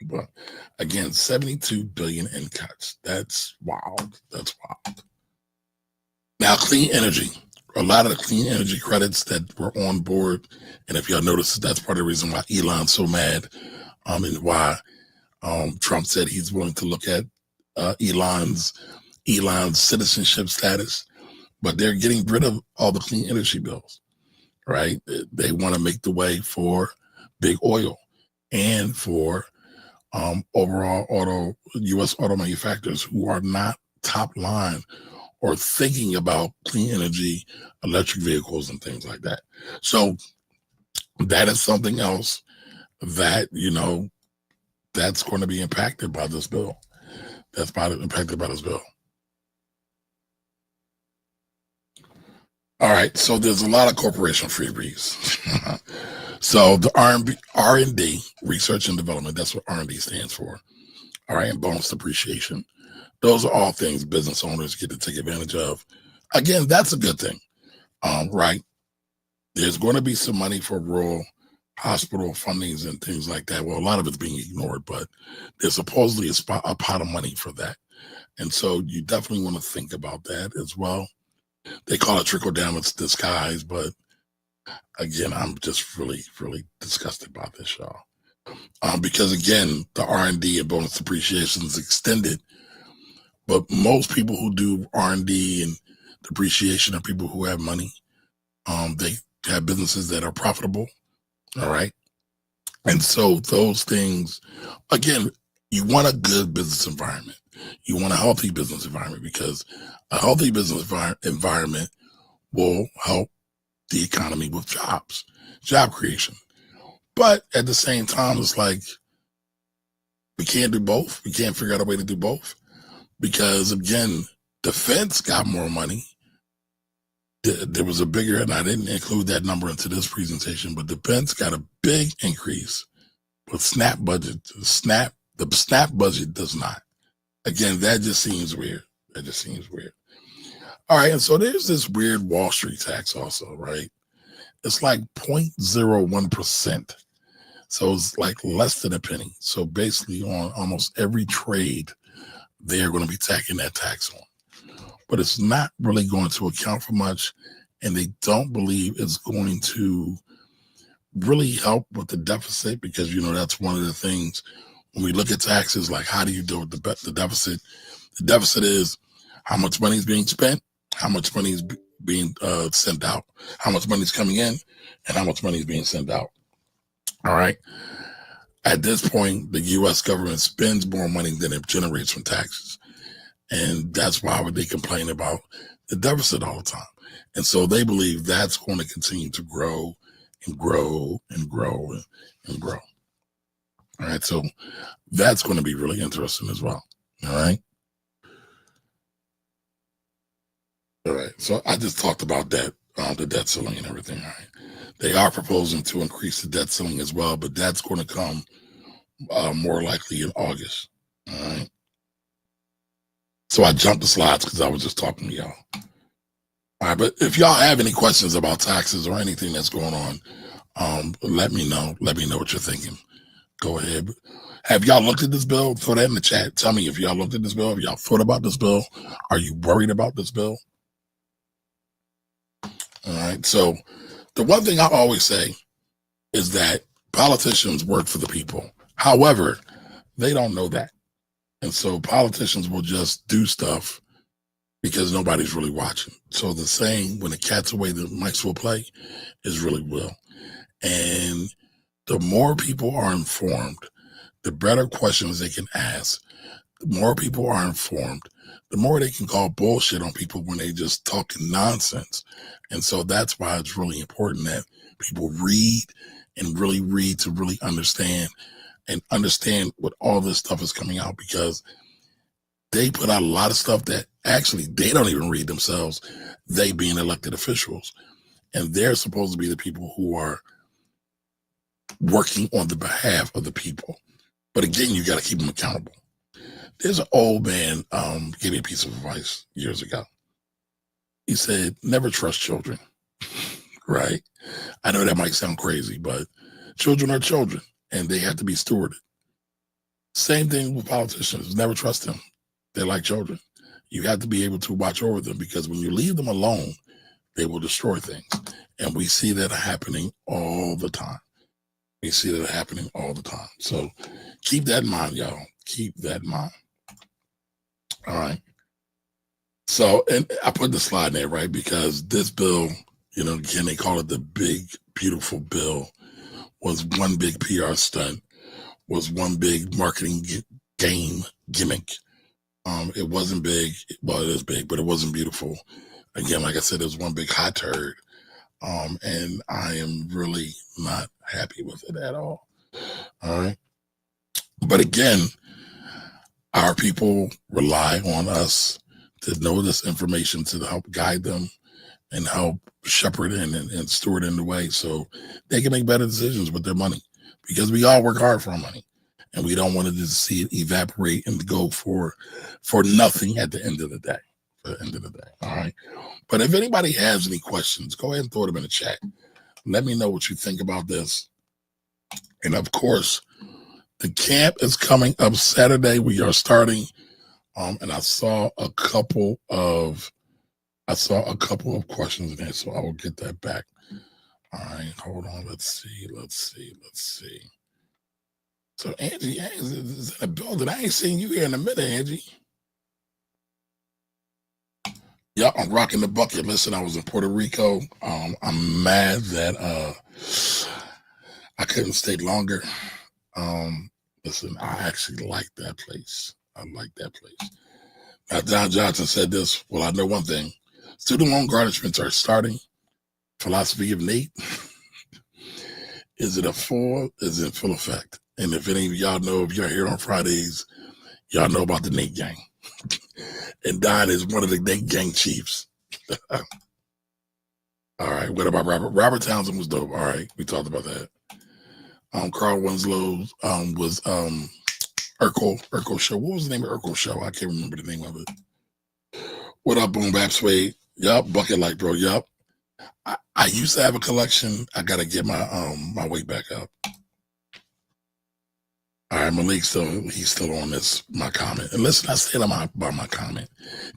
But again, 72 billion in cuts. That's wild. Now, clean energy. A lot of the clean energy credits that were on board, and if y'all notice, that's part of the reason why Elon's so mad, and why Trump said he's willing to look at Elon's citizenship status, but they're getting rid of all the clean energy bills, right? They want to make the way for big oil and for overall U.S. auto manufacturers who are not top line or thinking about clean energy, electric vehicles, and things like that. So that is something else that, that's going to be impacted by this bill. Impacted by this bill. All right, so there's a lot of corporation freebies. So the R&D, research and development, that's what R&D stands for. All right, and bonus depreciation. Those are all things business owners get to take advantage of. Again, that's a good thing, right? There's going to be some money for rural hospital fundings and things like that. Well, a lot of it's being ignored, but there's supposedly a pot of money for that. And so you definitely want to think about that as well. They call it trickle down with disguise, but again, I'm just really, really disgusted by this, y'all. Because again, the R&D and bonus depreciation is extended, but most people who do R&D and depreciation are people who have money. They have businesses that are profitable. All right. And so those things, again, you want a good business environment. You want a healthy business environment, because a healthy business environment will help the economy with job creation. But at the same time, it's like, we can't do both. We can't figure out a way to do both, because again, defense got more money. There was a bigger, and I didn't include that number into this presentation, but defense got a big increase with SNAP budget. The SNAP budget does not. Again, that just seems weird. All right, and so there's this weird Wall Street tax also, right? It's like 0.01%. So it's like less than a penny. So basically on almost every trade, they're going to be tacking that tax on. But it's not really going to account for much, and they don't believe it's going to really help with the deficit, because, that's one of the things when we look at taxes, like, how do you deal with the deficit? The deficit is how much money is being spent, how much money is being sent out, how much money is coming in, and how much money is being sent out. All right. At this point, the U.S. government spends more money than it generates from taxes. And that's why they complain about the deficit all the time. And so they believe that's going to continue to grow and grow and grow and grow. All right. So that's going to be really interesting as well. All right. All right. So I just talked about that, the debt ceiling and everything. All right. They are proposing to increase the debt ceiling as well, but that's going to come more likely in August. All right. So I jumped the slides because I was just talking to y'all. All right, but if y'all have any questions about taxes or anything that's going on, let me know. Let me know what you're thinking. Go ahead. Have y'all looked at this bill? Throw that in the chat. Tell me if y'all looked at this bill. Have y'all thought about this bill? Are you worried about this bill? All right. So the one thing I always say is that politicians work for the people. However, they don't know that. And so politicians will just do stuff because nobody's really watching. So the saying, when the cat's away, the mice will play, is really real. And The more people are informed, the better questions they can ask. The more people are informed, the more they can call bullshit on people when they just talking nonsense. And so that's why it's really important that people read and really read to really understand and understand what all this stuff is coming out, because they put out a lot of stuff that actually they don't even read themselves, they being elected officials. And they're supposed to be the people who are working on the behalf of the people. But again, you got to keep them accountable. There's an old man gave me a piece of advice years ago. He said, never trust children, right? I know that might sound crazy, but children are children and they have to be stewarded. Same thing with politicians. Never trust them. They're like children. You have to be able to watch over them, because when you leave them alone, they will destroy things. And we see that happening all the time. We see that happening all the time. So keep that in mind, y'all. Keep that in mind. All right. So, and I put the slide there, right? Because this bill, you know, again, they call it the big, beautiful bill, was one big PR stunt, was one big marketing game gimmick. It wasn't big. Well, it is big, but it wasn't beautiful. Again, like I said, it was one big hot turd. And I am really not happy with it at all. All right. But again, our people rely on us to know this information to help guide them and help shepherd and steward in the way so they can make better decisions with their money, because we all work hard for our money and we don't want to just see it evaporate and go for nothing at the end of the day. All right. But if anybody has any questions, go ahead and throw them in the chat. Let me know what you think about this. And of course, the camp is coming up Saturday. We are starting. And I saw a couple of questions in there, so I will get that back. All right, hold on. Let's see. So Angie is in the building. I ain't seen you here in a minute, Angie. Yeah, I'm rocking the bucket. Listen, I was in Puerto Rico. I'm mad that I couldn't stay longer. Listen, I actually like that place. I like that place. Now, John Johnson said this. Well, I know one thing. Student loan garnishments are starting. Philosophy of Nate. Is in full effect. And if any of y'all know, if you're here on Fridays, y'all know about the Nate gang. And Don is one of the Nate gang chiefs. All right. What about Robert? Robert Townsend was dope. All right. We talked about that. Carl Winslow was Urkel show. What was the name of Urkel show? I can't remember the name of it. What up, Boom Bap Suede? Yup, Bucket Light, bro. Yup. I used to have a collection. I gotta get my weight back up. All right, Malik he's still on my comment. And listen, I said about my comment.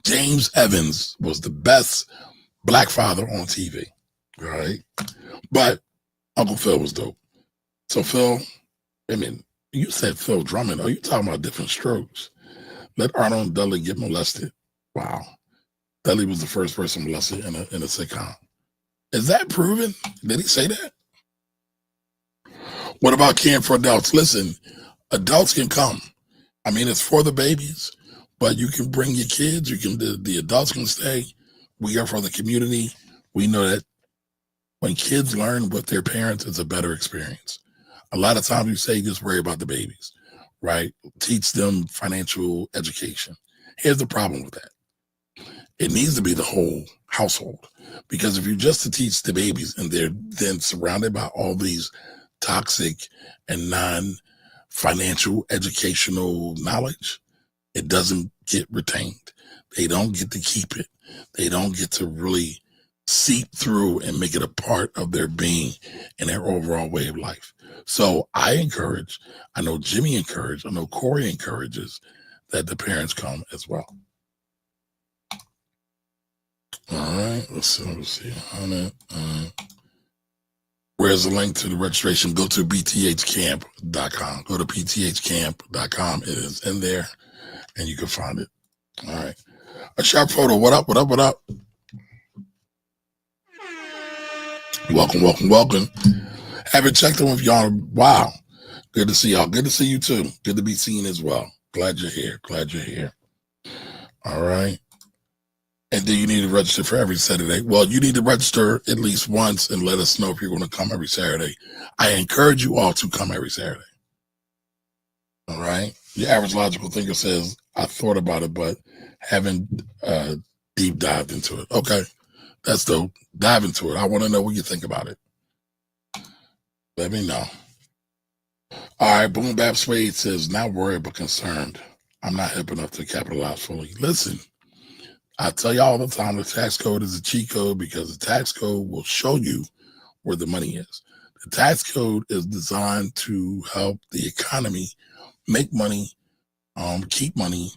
James Evans was the best black father on TV. All right. But Uncle Phil was dope. So Phil, I mean, you said Phil Drummond. Are you talking about Different Strokes? Let Arnold Dudley get molested. Wow. Dudley was the first person molested in a sitcom. Is that proven? Did he say that? What about camp for adults? Listen, adults can come. I mean, it's for the babies, but you can bring your kids. You can. The adults can stay. We are for the community. We know that when kids learn with their parents, it's a better experience. A lot of times you say just worry about the babies, right? Teach them financial education. Here's the problem with that. It needs to be the whole household, because if you're just to teach the babies and they're then surrounded by all these toxic and non-financial educational knowledge, it doesn't get retained. They don't get to keep it. They don't get to really seep through and make it a part of their being and their overall way of life. So I encourage, I know Jimmy encouraged, I know Corey encourages that the parents come as well. All right, let's see. Where's the link to the registration? Go to bthcamp.com. Go to bthcamp.com. It is in there, and you can find it. All right. A sharp photo. What up? Welcome. Haven't checked in with y'all. Wow. Good to see y'all. Good to see you too. Good to be seen as well. Glad you're here. Glad you're here. All right. And do you need to register for every Saturday? Well, you need to register at least once and let us know if you're going to come every Saturday. I encourage you all to come every Saturday. All right. Your average logical thinker says, I thought about it, but haven't deep dived into it. Okay. That's dope. Dive into it. I want to know what you think about it. Let me know. All right. Boom Bap Spade says, not worried but concerned. I'm not hip enough to capitalize fully. Listen, I tell you all the time, the tax code is a cheat code because the tax code will show you where the money is. The tax code is designed to help the economy make money, keep money,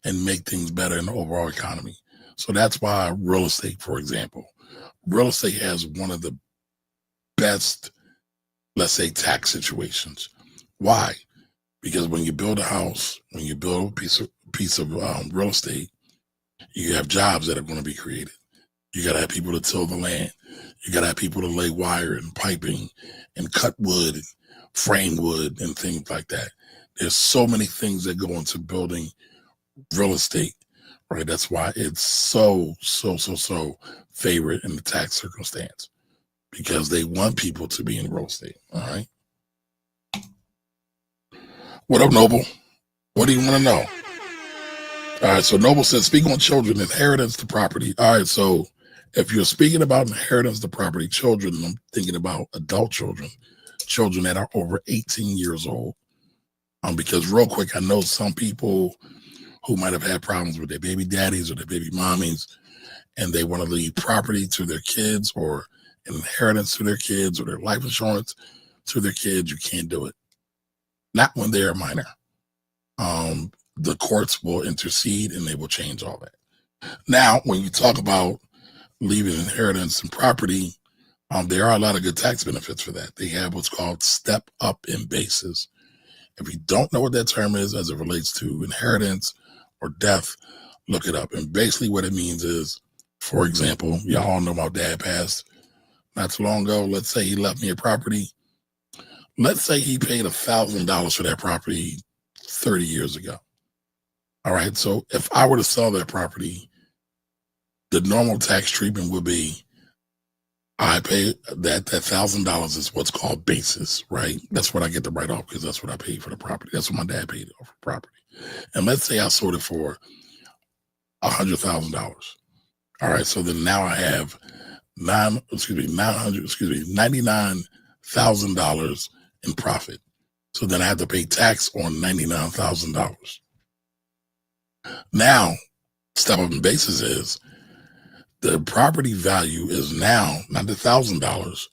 and make things better in the overall economy. So that's why real estate, for example, real estate has one of the best, let's say, tax situations. Why? Because when you build a house, when you build a piece of real estate, you have jobs that are going to be created. You got to have people to till the land. You got to have people to lay wire and piping and cut wood and frame wood and things like that. There's so many things that go into building real estate, right? That's why it's so favorite in the tax circumstance, because they want people to be in real estate. All right. What up, Noble? What do you want to know? All right. So Noble says, speak on children, inheritance to property. All right. So if you're speaking about inheritance to property, children, I'm thinking about adult children, children that are over 18 years old. Because real quick, I know some people who might have had problems with their baby daddies or their baby mommies, and they want to leave property to their kids or an inheritance to their kids or their life insurance to their kids. You can't do it. Not when they're a minor. The courts will intercede and they will change all that. Now, when you talk about leaving inheritance and property, there are a lot of good tax benefits for that. They have what's called step up in basis. If you don't know what that term is as it relates to inheritance or death, look it up. And basically what it means is, for example, y'all all know my dad passed not too long ago. Let's say he left me a property. Let's say he paid $1,000 for that property 30 years ago. All right. So if I were to sell that property, the normal tax treatment would be I pay that $1,000 is what's called basis, right? That's what I get to write off because that's what I paid for the property. That's what my dad paid for property. And let's say I sold it for $100,000. All right, so then now I have $99,000 in profit. So then I have to pay tax on $99,000. Now, step up in basis is the property value is now not $1,000,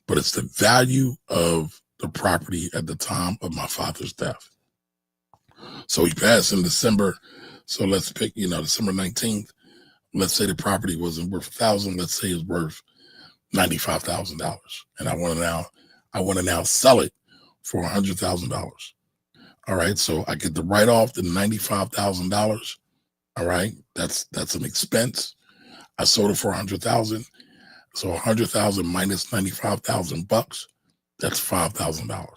but it's the value of the property at the time of my father's death. So he passed in December. So let's pick, December 19th. Let's say the property wasn't worth $1,000. Let's say it's worth $95,000. And I want to now sell it for $100,000. All right. So I get to write off the $95,000. All right. That's an expense. I sold it for $100,000. So $100,000 minus $95,000, that's $5,000.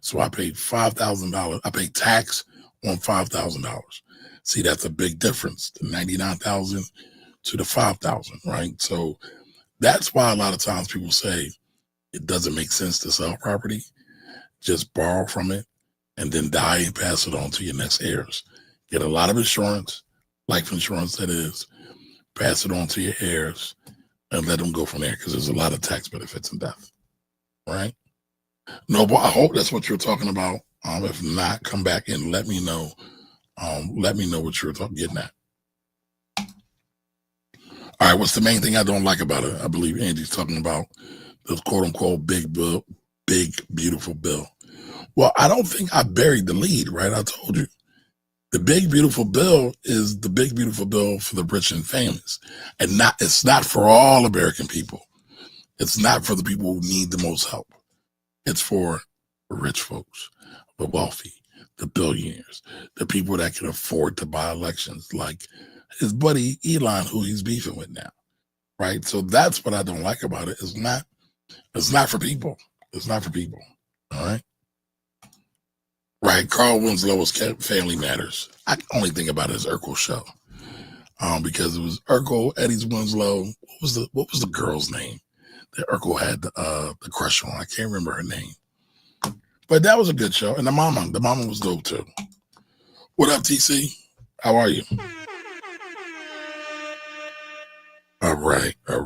So I paid $5,000. I paid tax on $5,000. See, that's a big difference. The $99,000 to the $5,000, right? So that's why a lot of times people say it doesn't make sense to sell property. Just borrow from it and then die and pass it on to your next heirs. Get a lot of insurance, life insurance that is. Pass it on to your heirs and let them go from there because there's a lot of tax benefits in death, right? No, but I hope that's what you're talking about. If not, come back and let me know. Let me know what you're getting at. All right, what's the main thing I don't like about it? I believe Angie's talking about the quote-unquote big bill, big, beautiful bill. Well, I don't think I buried the lead, right? I told you. The big, beautiful bill is the big, beautiful bill for the rich and famous. And it's not for all American people. It's not for the people who need the most help. It's for the rich folks, the wealthy, the billionaires, the people that can afford to buy elections, like his buddy Elon, who he's beefing with now, right? So that's what I don't like about it. It's not for people. It's not for people. All right. Right. Carl Winslow's Family Matters. I can only think about it as Urkel's show. Because it was Urkel, Eddie's Winslow. What was the girl's name that Urkel had the crush on? I can't remember her name. But that was a good show. And the mama was dope too. What up, TC? How are you? All right. All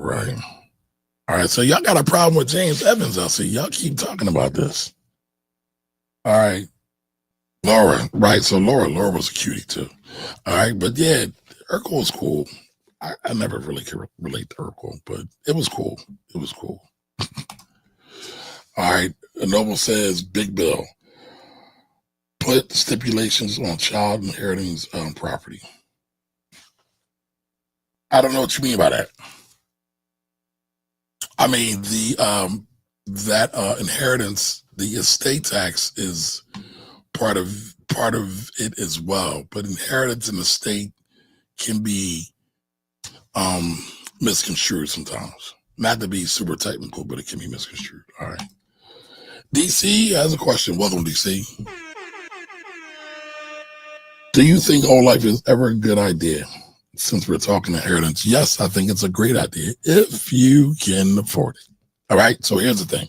right. So y'all got a problem with James Evans, I see. Y'all keep talking about this. All right. Laura. Right. So Laura was a cutie too. All right. But yeah, Urkel was cool. I never really could relate to Urkel, but it was cool. It was cool. All right. Noble says, Big Bill, put stipulations on child inheritance property. I don't know what you mean by that. I mean, that inheritance, the estate tax is part of it as well. But inheritance and estate can be misconstrued sometimes. Not to be super technical, but it can be misconstrued. All right. DC has a question. Welcome, DC. Do you think whole life is ever a good idea? Since we're talking inheritance, yes, I think it's a great idea if you can afford it. All right. So here's the thing.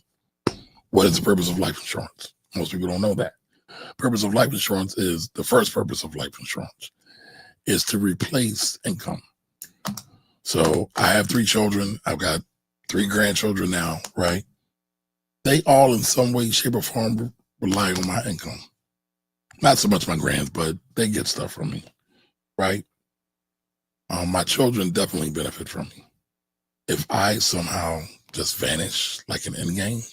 What is the purpose of life insurance? Most people don't know that. Purpose of life insurance is the first purpose of life insurance is to replace income. So I have 3 children. I've got 3 grandchildren now, right? They all in some way, shape, or form rely on my income. Not so much my grands, but they get stuff from me, right? My children definitely benefit from me. If I somehow just vanish like an Endgame,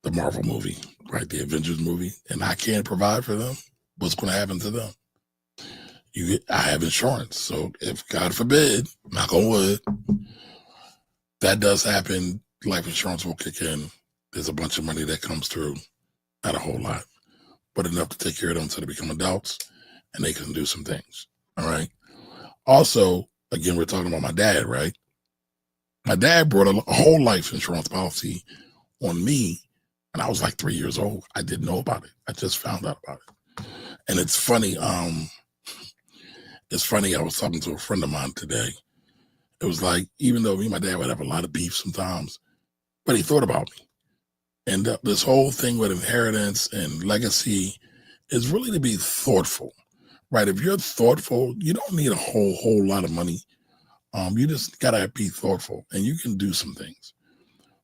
the Marvel movie, right? The Avengers movie, and I can't provide for them, what's going to happen to them? I have insurance. So if, God forbid, knock on wood, that does happen, life insurance will kick in. There's a bunch of money that comes through, not a whole lot, but enough to take care of them until they become adults and they can do some things. All right. Also, again, we're talking about my dad, right? My dad brought a whole life insurance policy on me when I was like 3 years old. I didn't know about it. I just found out about it. And it's funny. I was talking to a friend of mine today. It was like, even though me and my dad would have a lot of beef sometimes, but he thought about me. And this whole thing with inheritance and legacy is really to be thoughtful, right? If you're thoughtful, you don't need a whole lot of money. You just gotta be thoughtful, and you can do some things.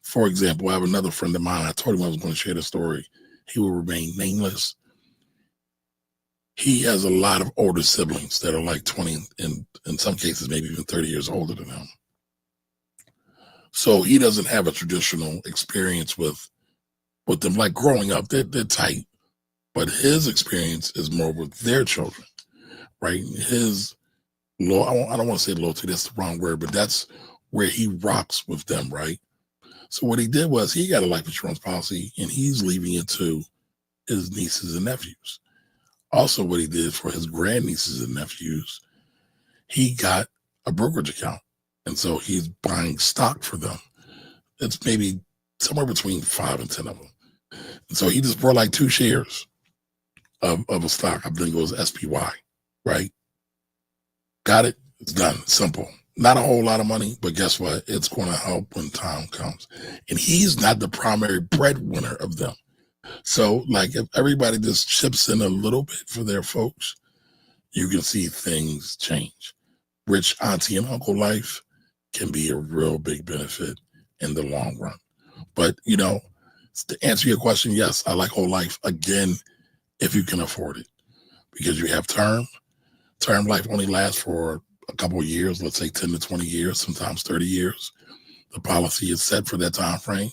For example, I have another friend of mine. I told him I was going to share the story. He will remain nameless. He has a lot of older siblings that are like 20, and in some cases, maybe even 30 years older than him. So he doesn't have a traditional experience with them. Like growing up, they're tight, but his experience is more with their children, right? His I don't want to say loyalty, that's the wrong word, but that's where he rocks with them, right? So what he did was he got a life insurance policy and he's leaving it to his nieces and nephews. Also, what he did for his grandnieces and nephews, he got a brokerage account. And so he's buying stock for them. It's maybe somewhere between 5 and 10 of them. And so he just bought like 2 shares of a stock. I think it was SPY, right? Got it? It's done. Simple. Not a whole lot of money, but guess what? It's going to help when time comes. And he's not the primary breadwinner of them. So, like, if everybody just chips in a little bit for their folks, you can see things change. Rich auntie and uncle life can be a real big benefit in the long run. But, to answer your question, yes, I like whole life, again, if you can afford it. Because you have term. Term life only lasts for a couple of years, let's say 10 to 20 years, sometimes 30 years. The policy is set for that time frame.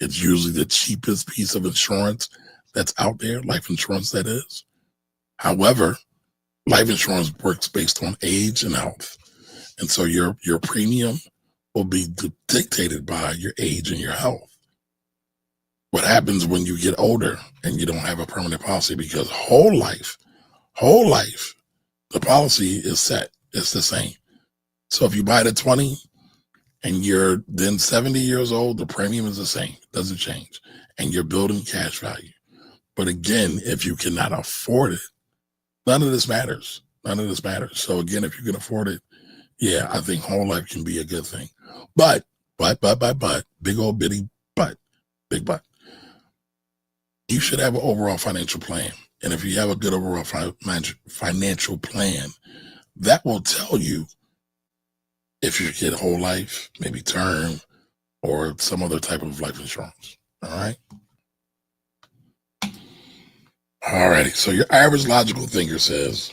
It's usually the cheapest piece of insurance that's out there, life insurance that is. However, life insurance works based on age and health. And so your premium will be dictated by your age and your health. What happens when you get older and you don't have a permanent policy? Because whole life, the policy is set. It's the same. So if you buy it at 20 and you're then 70 years old, the premium is the same, it doesn't change, and you're building cash value. But again, if you cannot afford it, none of this matters. None of this matters. So again, if you can afford it, yeah, I think whole life can be a good thing. But, big old bitty but, big but. You should have an overall financial plan. And if you have a good overall financial plan, that will tell you if you get whole life, maybe term, or some other type of life insurance. All right. All righty. So your average logical thinker says,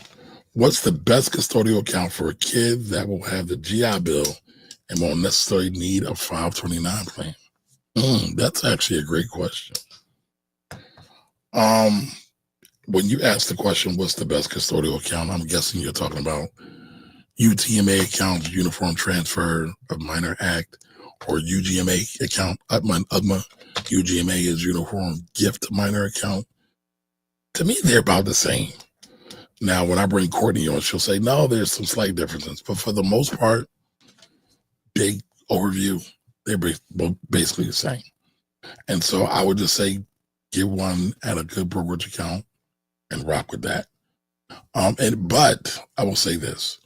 what's the best custodial account for a kid that will have the GI Bill and won't necessarily need a 529 plan? That's actually a great question. When you ask the question, what's the best custodial account? I'm guessing you're talking about UTMA accounts, Uniform Transfer of Minor Act, or UGMA account, UGMA. UGMA is Uniform Gift Minor Account. To me, they're about the same. Now, when I bring Courtney on, she'll say, no, there's some slight differences. But for the most part, big overview, they're basically the same. And so I would just say, get one at a good brokerage account and rock with that. But I will say this.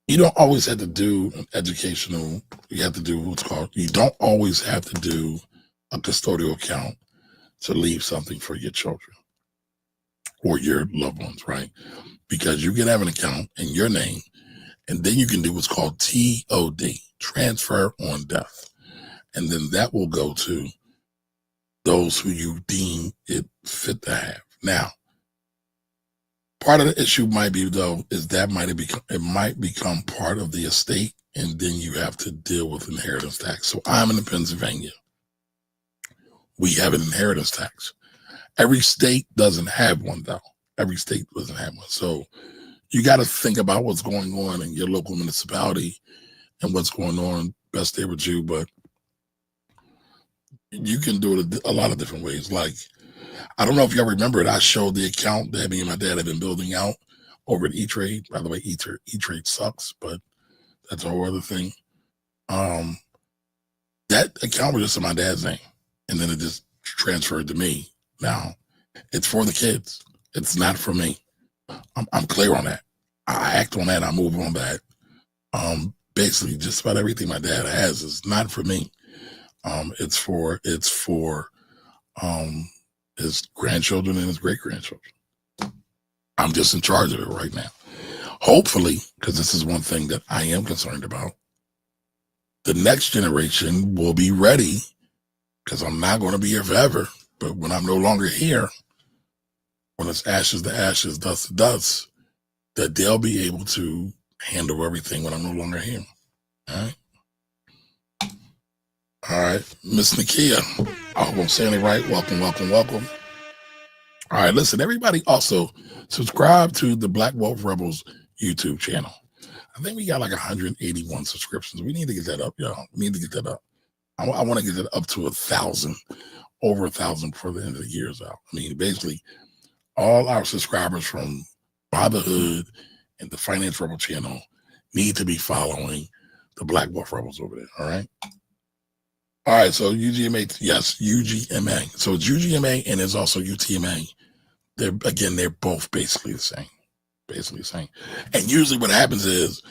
You don't always have to do an educational, you have to do what's called, you don't always have to do a custodial account to leave something for your children or your loved ones, right? Because you can have an account in your name, and then you can do what's called TOD, transfer on death. And then that will go to those who you deem it fit to have. Now, part of the issue might be, though, is that it might become part of the estate, and then you have to deal with inheritance tax. So I'm in Pennsylvania. We have an inheritance tax. Every state doesn't have one, though. Every state doesn't have one. So you got to think about what's going on in your local municipality and what's going on. Best day with you, but you can do it a lot of different ways. Like, I don't know if y'all remember it. I showed the account that me and my dad have been building out over at E-Trade. By the way, E-Trade sucks, but that's a whole other thing. That account was just in my dad's name, and then it just transferred to me. Now, it's for the kids. It's not for me. I'm clear on that. I act on that. I move on that. Basically, just about everything my dad has is not for me. It's for his grandchildren and his great-grandchildren. I'm just in charge of it right now. Hopefully, because this is one thing that I am concerned about, the next generation will be ready, because I'm not going to be here forever. But when I'm no longer here, when it's ashes to ashes, dust to dust, that they'll be able to handle everything when I'm no longer here. All right? All right, Miss Nakia, I hope I'm saying it right. Welcome. All right, listen, everybody also subscribe to the Black Wolf Rebels YouTube channel. I think we got like 181 subscriptions. We need to get that up, y'all. We need to get that up. I want to get it up to 1,000, over 1,000 before the end of the year is out. I mean, basically, all our subscribers from Brotherhood and the Finance Rebel channel need to be following the Black Wolf Rebels over there, all right? All right, so UGMA, yes, UGMA. So it's UGMA and it's also UTMA. They're both basically the same. And usually what happens is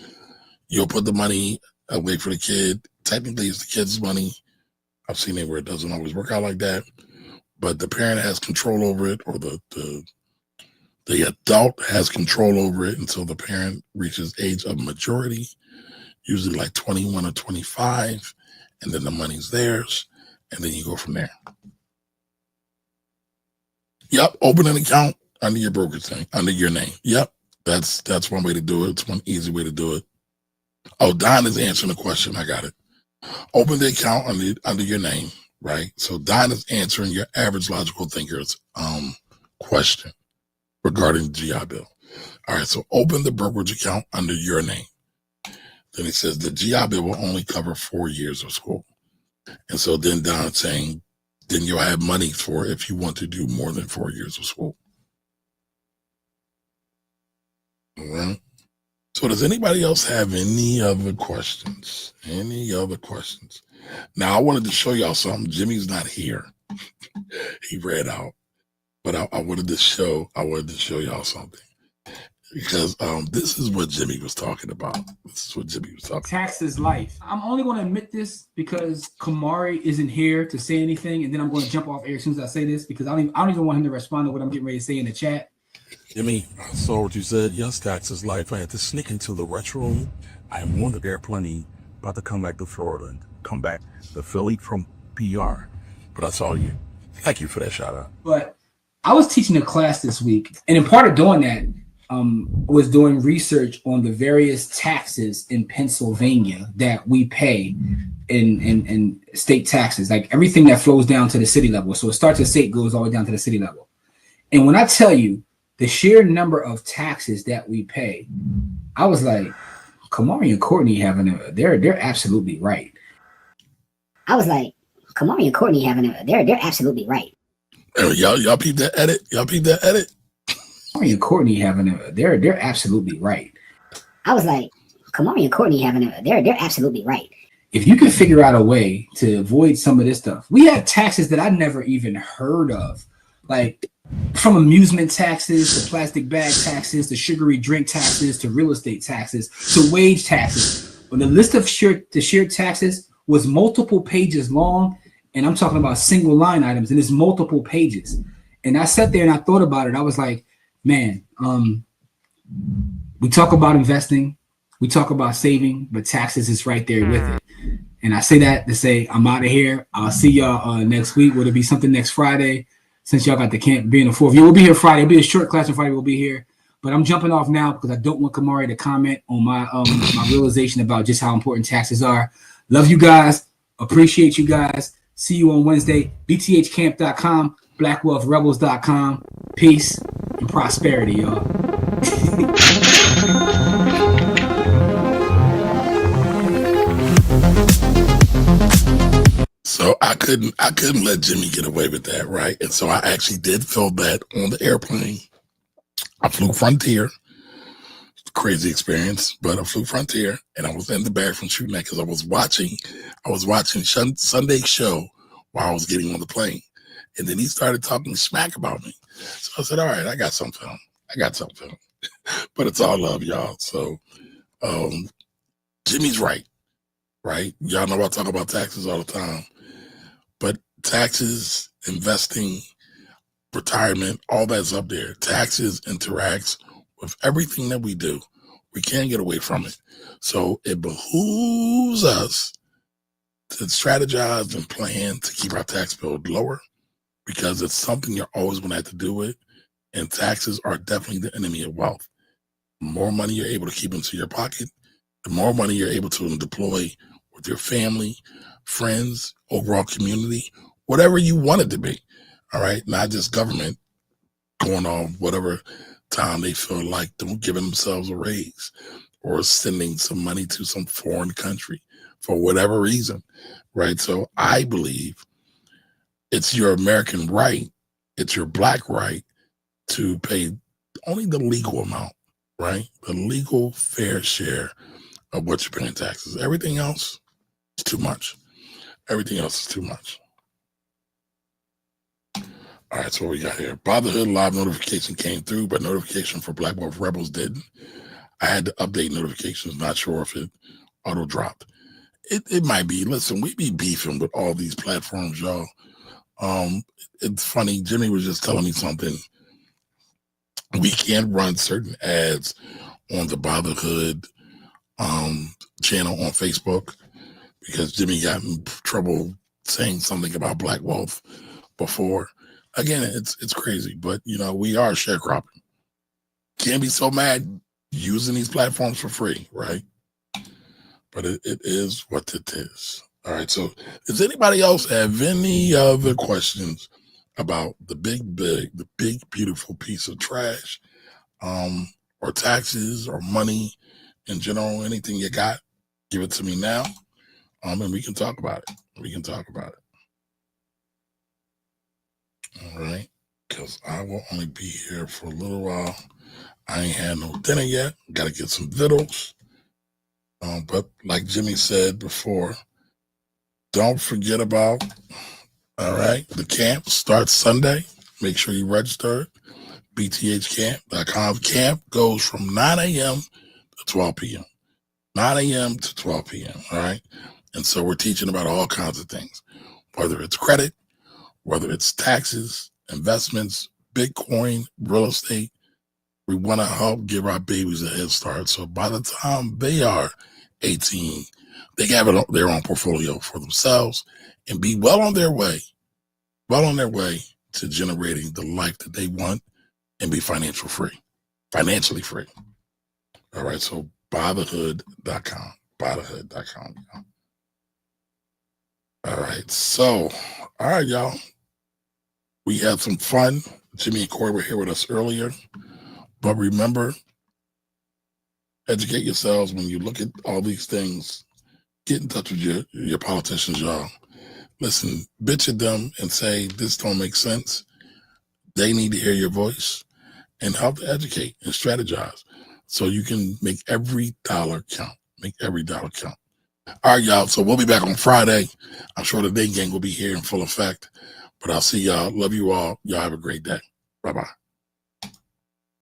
you'll put the money away for the kid. Technically, it's the kid's money. I've seen it where it doesn't always work out like that. But the parent has control over it, or the adult has control over it until the parent reaches age of majority, usually like 21 or 25. And then the money's theirs, and then you go from there. Yep, open an account under your brokerage thing, under your name. Yep, that's one way to do it. It's one easy way to do it. Oh, Don is answering the question. I got it. Open the account under your name, right? So Don is answering your average logical thinker's question regarding the GI Bill. All right, so open the brokerage account under your name. Then it says the GI Bill will only cover 4 years of school. And so then Don's saying, then you'll have money for if you want to do more than 4 years of school. All right. So does anybody else have any other questions? Any other questions? Now I wanted to show y'all something. Jimmy's not here. He ran out. But I wanted to show y'all something. Because this is what Jimmy was talking about. Tax is life. I'm only going to admit this because Kamari isn't here to say anything, and then I'm going to jump off air as soon as I say this because I don't even want him to respond to what I'm getting ready to say in the chat. Jimmy, I saw what you said. Yes, tax is life. I had to sneak into the retro room. I warned the airplane about to come back to Florida and come back to Philly from PR. But I saw you. Thank you for that shout out. But I was teaching a class this week, and in part of doing that, was doing research on the various taxes in Pennsylvania that we pay in state taxes, like everything that flows down to the city level. So it starts at state, goes all the way down to the city level. And when I tell you the sheer number of taxes that we pay, I was like, Kamari and Courtney they're absolutely right. I was like, Kamari and Courtney they're absolutely right. Y'all peep that edit? Kamari and Courtney they're absolutely right. I was like, Kamari and Courtney they're absolutely right. If you can figure out a way to avoid some of this stuff, we have taxes that I never even heard of, like from amusement taxes to plastic bag taxes to sugary drink taxes to real estate taxes to wage taxes. When the list of shared taxes was multiple pages long, and I'm talking about single line items, and it's multiple pages. And I sat there and I thought about it. I was like, man, we talk about investing, we talk about saving, but taxes is right there with it. And I say that to say I'm out of here. I'll see y'all next week. Will it be something next Friday? Since y'all got the camp being the 4th. We'll be here Friday. It'll be a short class on Friday. We'll be here. But I'm jumping off now because I don't want Kamari to comment on my my realization about just how important taxes are. Love you guys. Appreciate you guys. See you on Wednesday. bthcamp.com, blackwealthrebels.com. Peace and prosperity, y'all. So I couldn't let Jimmy get away with that, right? And so I actually did film that on the airplane. I flew Frontier. Crazy experience, but I flew Frontier, and I was in the back from shooting that because I was watching Sunday's show while I was getting on the plane, and then he started talking smack about me. So I said, "All right, I got some film. But it's all love, y'all." So Jimmy's right? Y'all know I talk about taxes all the time, but taxes, investing, retirement, all that's up there. Taxes interacts with everything that we do. We can't get away from it. So it behooves us to strategize and plan to keep our tax bill lower, because it's something you're always going to have to do with. And taxes are definitely the enemy of wealth. The more money you're able to keep into your pocket, the more money you're able to deploy with your family, friends, overall community, whatever you want it to be. All right. Not just government going on whatever time they feel like giving themselves a raise or sending some money to some foreign country for whatever reason. Right. So I believe it's your American right. It's your Black right to pay only the legal amount, right? The legal fair share of what you're paying taxes. Everything else is too much. All right, so what we got here? Brotherhood live notification came through, but notification for Black Wealth Rebels didn't. I had to update notifications. Not sure if it auto dropped. It might be. Listen, we be beefing with all these platforms, y'all. It's funny. Jimmy was just telling me something. We can't run certain ads on the Brotherhood channel on Facebook because Jimmy got in trouble saying something about Black Wealth before. Again, it's crazy, but we are sharecropping. Can't be so mad using these platforms for free, right? But it is what it is. All right. So does anybody else have any other questions about the big, beautiful piece of trash, or taxes or money in general? Anything you got, give it to me now. And we can talk about it. All right. Because I will only be here for a little while. I ain't had no dinner yet. Got to get some vittles. But like Jimmy said before, don't forget about, all right, the camp starts Sunday. Make sure you register. bthcamp.com. Camp goes from 9 a.m. to 12 p.m. 9 a.m. to 12 p.m. All right. And so we're teaching about all kinds of things, whether it's credit, whether it's taxes, investments, Bitcoin, real estate. We want to help give our babies a head start. So by the time they are 18, they have their own portfolio for themselves and be well on their way to generating the life that they want and be financially free. All right. So buythehood.com, buythehood.com. All right. So, all right, y'all. We had some fun. Jimmy and Corey were here with us earlier. But remember, educate yourselves when you look at all these things. Get in touch with your politicians, y'all. Listen, bitch at them and say, this don't make sense. They need to hear your voice and help to educate and strategize so you can make every dollar count. Make every dollar count. All right, y'all. So we'll be back on Friday. I'm sure the day gang will be here in full effect. But I'll see y'all. Love you all. Y'all have a great day. Bye-bye.